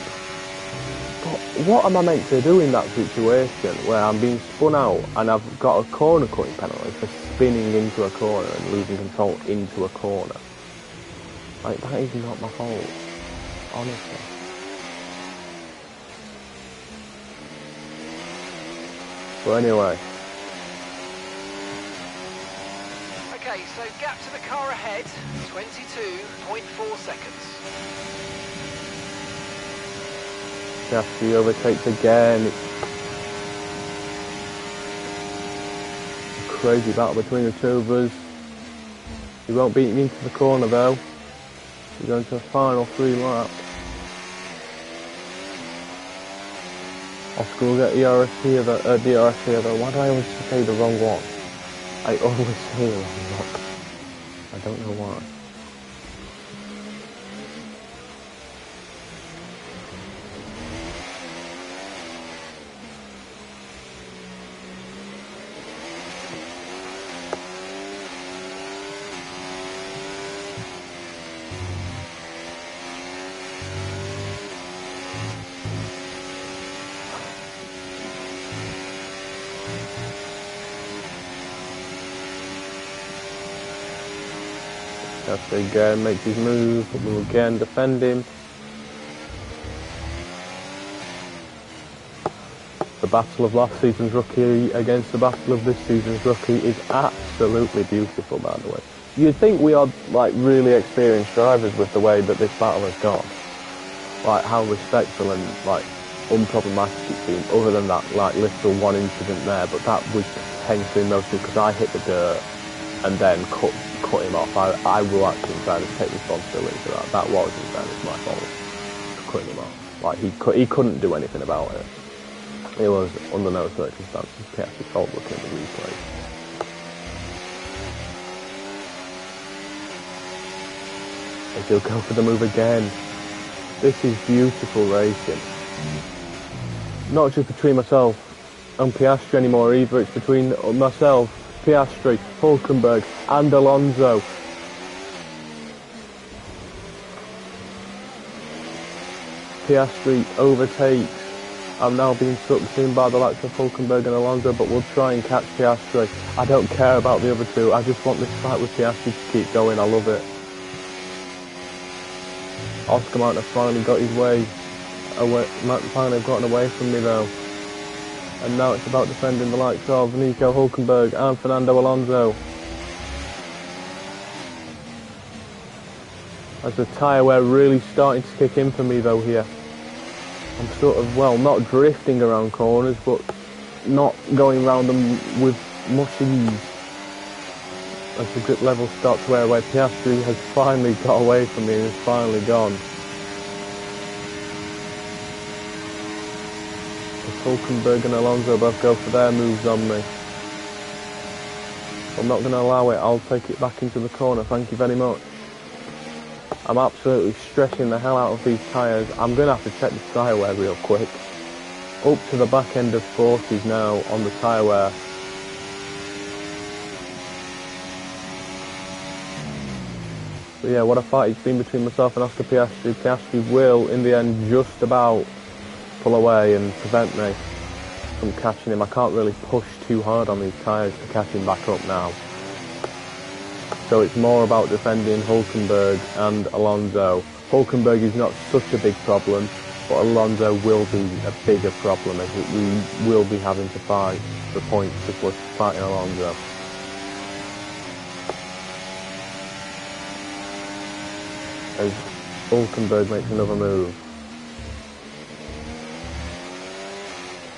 But what am I meant to do in that situation where I'm being spun out and I've got a corner cutting penalty for spinning into a corner and losing control into a corner? Like, that is not my fault, honestly. But anyway. Okay, so gap to the car ahead, 22.4 seconds. Piastri overtakes again. It's a crazy battle between the two of us. He won't beat me into the corner though. We're going to the final 3 laps. Oscar will get DRS here though. Why do I always say the wrong one? I always say the wrong one. I don't know why. Piastri again makes his move, but we'll again defend him. The battle of last season's rookie against the battle of this season's rookie is absolutely beautiful, by the way. You'd think we are like really experienced drivers with the way that this battle has gone. Like how respectful and like unproblematic it's been, other than that like little one incident there, but that was intentionally mostly because I hit the dirt and then cut him off. I will actually try to take responsibility for that. That was in fairness my fault for cutting him off. Like he couldn't do anything about it. It was under no circumstances Piastri's fault looking at the replay. And he'll go for the move again. This is beautiful racing. Not just between myself and Piastri anymore either, it's between myself, Piastri, Hulkenberg and Alonso. Piastri overtakes. I'm now being sucked in by the likes of Hulkenberg and Alonso, but we'll try and catch Piastri. I don't care about the other two, I just want this fight with Piastri to keep going, I love it. Oscar might have finally got his way away, might finally have gotten away from me though. And now it's about defending the likes of Nico Hulkenberg and Fernando Alonso. As the tyre wear really starting to kick in for me though here. I'm sort of, well, not drifting around corners, but not going around them with much ease. As the grip levels start to wear away, Piastri has finally got away from me and is finally gone. As Hulkenberg and Alonso both go for their moves on me. I'm not going to allow it, I'll take it back into the corner, thank you very much. I'm absolutely stretching the hell out of these tyres. I'm going to have to check the tyre wear real quick. Up to the back end of 40s now on the tyre wear. But yeah, what a fight it's been between myself and Oscar Piastri. Piastri will, in the end, just about pull away and prevent me from catching him. I can't really push too hard on these tyres to catch him back up now. So it's more about defending Hulkenberg and Alonso. Hulkenberg is not such a big problem, but Alonso will be a bigger problem as we will be having to fight for points if we're fighting Alonso. As Hulkenberg makes another move.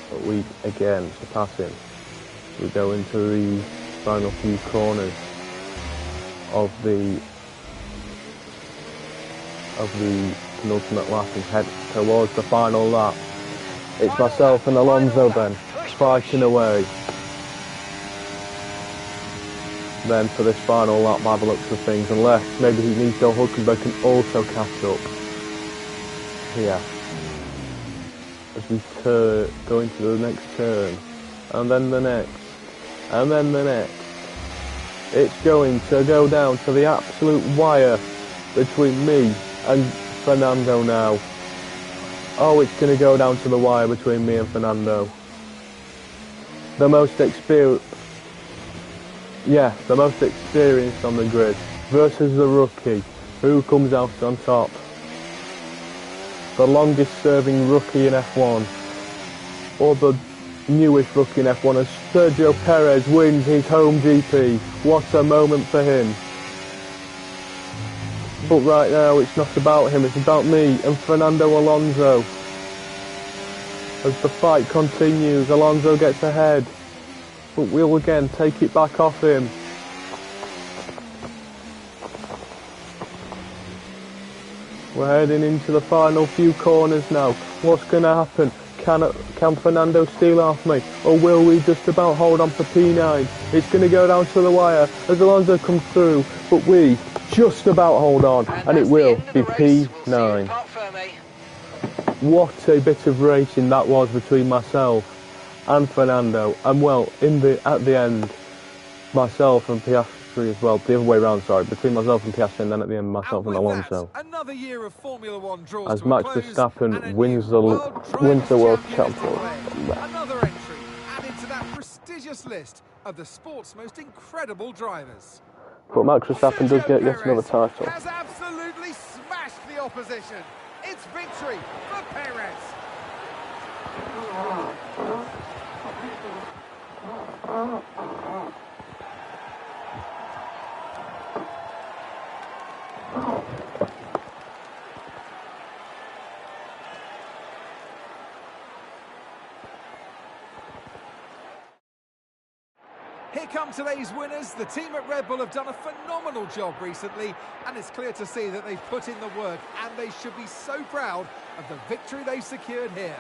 But we again surpass him. We go into the final few corners of the penultimate lap and head towards the final lap. It's myself and Alonso then fighting away. Then for this final lap by the looks of things, unless maybe Nico Hulkenberg can also catch up here as we go into the next turn, and then the next, and then the next. It's going to go down to the absolute wire between me and Fernando now. Oh, it's going to go down to the wire between me and Fernando. The most experienced on the grid versus the rookie. Who comes out on top? The longest serving rookie in F1, or the newest rookie in F1, as Sergio Perez wins his home GP. What a moment for him. But right now it's not about him, it's about me and Fernando Alonso. As the fight continues, Alonso gets ahead, but we'll again take it back off him. We're heading into the final few corners now. What's going to happen? Can Fernando steal off me? Or will we just about hold on for P9? It's going to go down to the wire as Alonso comes through, but we just about hold on, and it will be P9. What a bit of racing that was between myself and Fernando, and well, at the end, myself and Piastri as well. The other way around, sorry, between myself and Piastri, and then at the end, myself and Alonso. Another year of Formula One draws as Max Verstappen wins the World Championship. Another entry added to that prestigious list of the sport's most incredible drivers. But Max Verstappen does get yet another title. Has absolutely smashed the opposition. It's victory for Perez. Here come today's winners. The team at Red Bull have done a phenomenal job recently, and it's clear to see that they've put in the work, and they should be so proud of the victory they've secured here.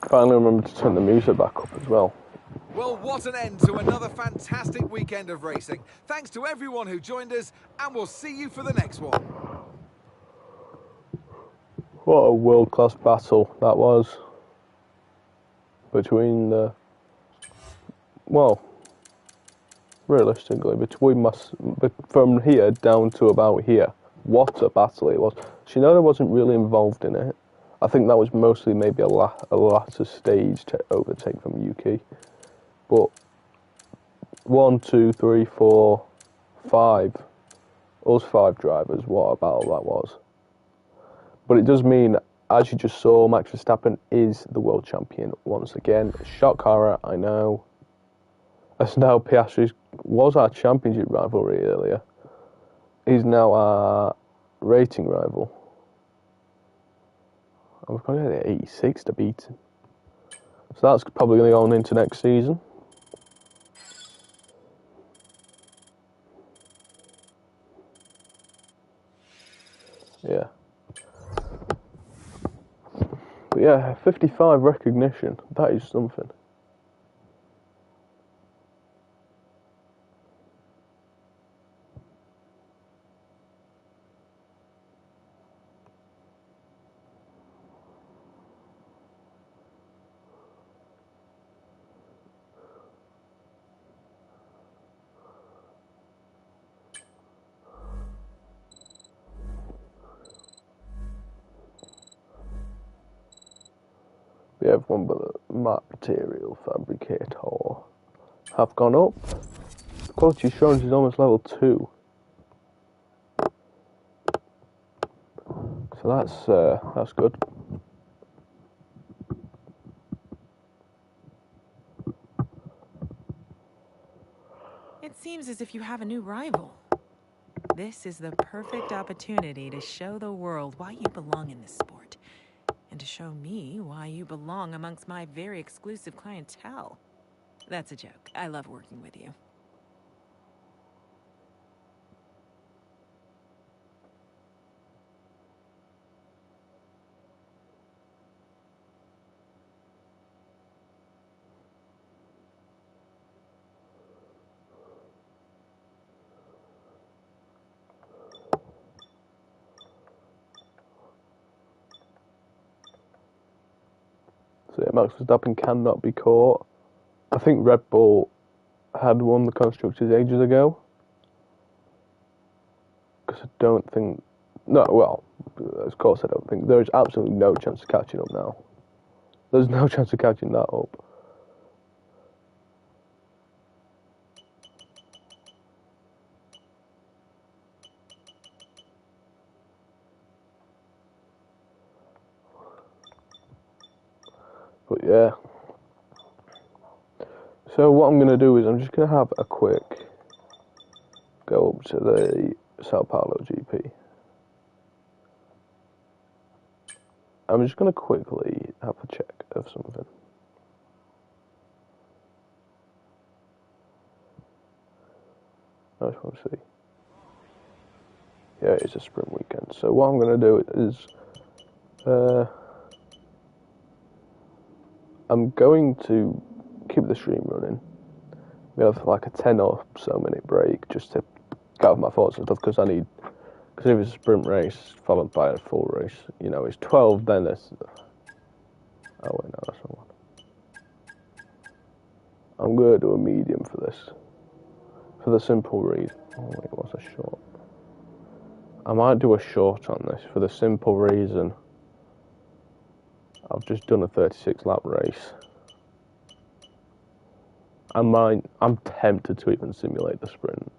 Finally remember to turn the music back up as well. Well, what an end to another fantastic weekend of racing. Thanks to everyone who joined us, and we'll see you for the next one. What a world-class battle that was between the, well, realistically, from here down to about here. What a battle it was. Tsunoda wasn't really involved in it. I think that was mostly maybe a latter stage to overtake from Yuki. But 1, 2, 3, 4, 5, us 5 drivers, what a battle that was. But it does mean, as you just saw, Max Verstappen is the world champion once again. Shock horror, I know. As now Piastri was our championship rivalry earlier. He's now our rating rival. And we've got to get 86 to beat him. So that's probably going to go on into next season. Yeah. But yeah, 55 recognition. That is something. We have one but the material fabricator have gone up. Quality assurance is almost level 2. So that's good. It seems as if you have a new rival. This is the perfect opportunity to show the world why you belong in this sport. And to show me why you belong amongst my very exclusive clientele. That's a joke. I love working with you. So yeah, Max Verstappen cannot be caught. I think Red Bull had won the Constructors ages ago. Because I don't think... No, well, of course I don't think. There is absolutely no chance of catching up now. There's no chance of catching that up. But yeah. So what I'm going to do is I'm just going to have a quick go up to the Sao Paulo GP. I'm just going to quickly have a check of something. I just want to see. Yeah, it's a sprint weekend. So what I'm going to do is I'm going to keep the stream running. We have like a 10 or so minute break just to gather my thoughts and stuff because if it's a sprint race followed by a full race, you know, it's 12, then it's... Oh wait, no, that's not one. I'm going to do a medium for this. For the simple read. Oh wait, what's a short? I might do a short on this for the simple reason I've just done a 36 lap race. I'm tempted to even simulate the sprint,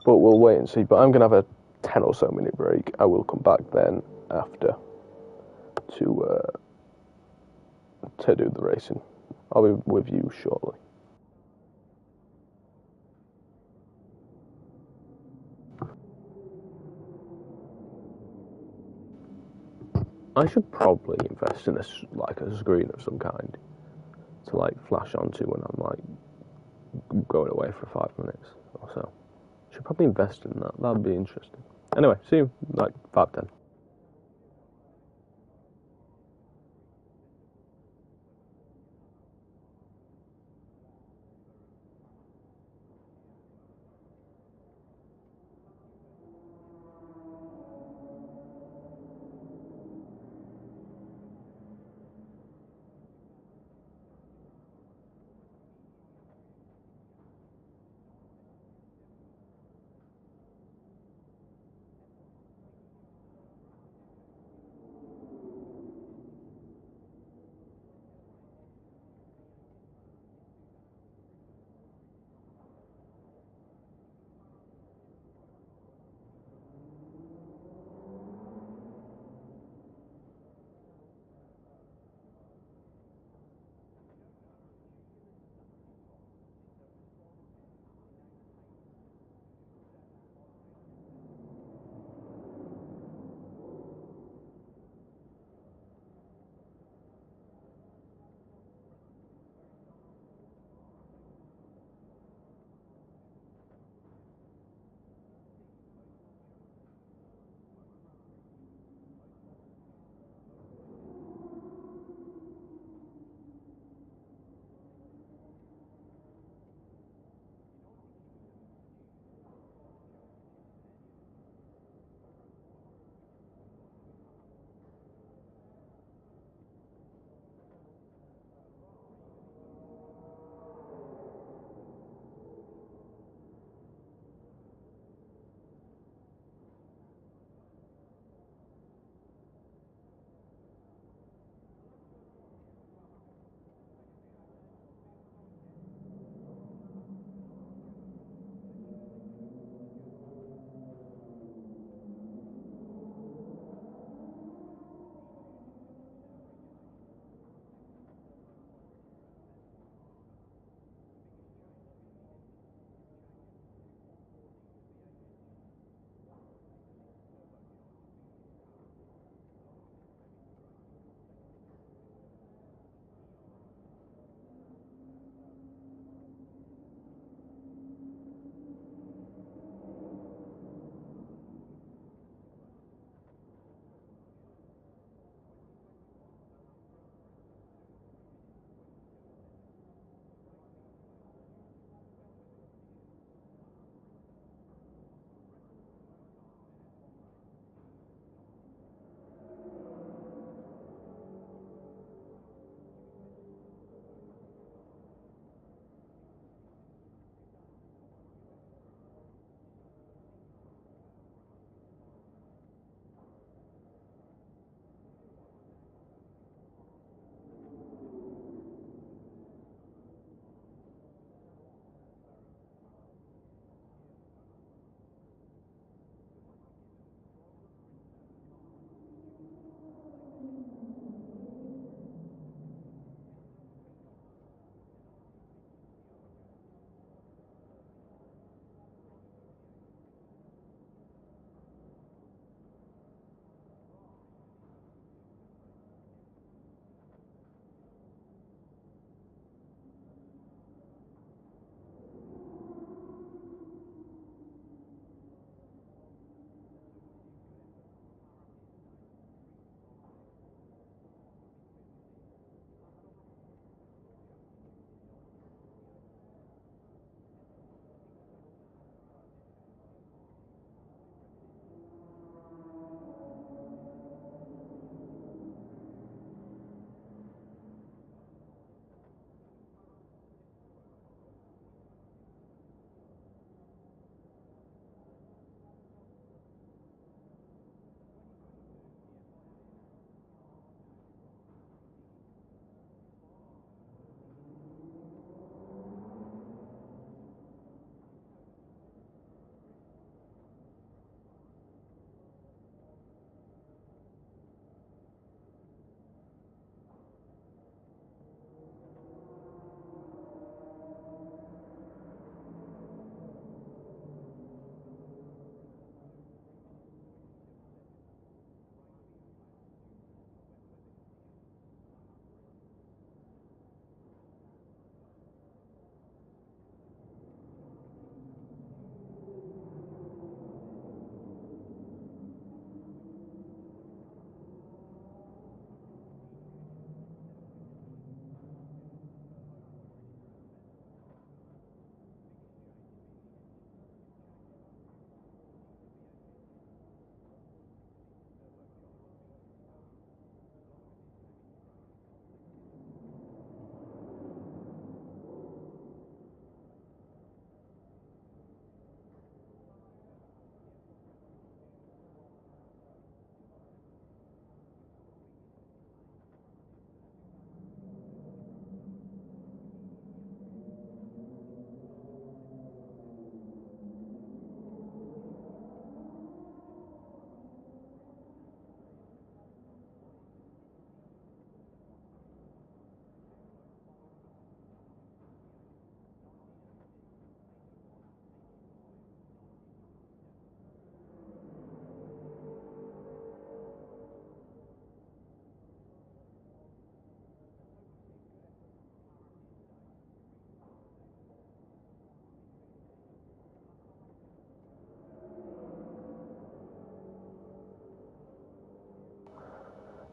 but we'll wait and see. But I'm going to have a 10 or so minute break. I will come back then after to do the racing. I'll be with you shortly. I should probably invest in like a screen of some kind to like flash onto when I'm like going away for 5 minutes or so. Should probably invest in that. That'd be interesting. Anyway, see you like 5:10.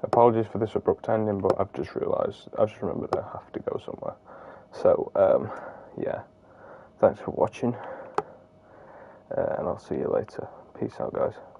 Apologies for this abrupt ending, but I've just remembered I have to go somewhere. So, yeah, thanks for watching, and I'll see you later. Peace out, guys.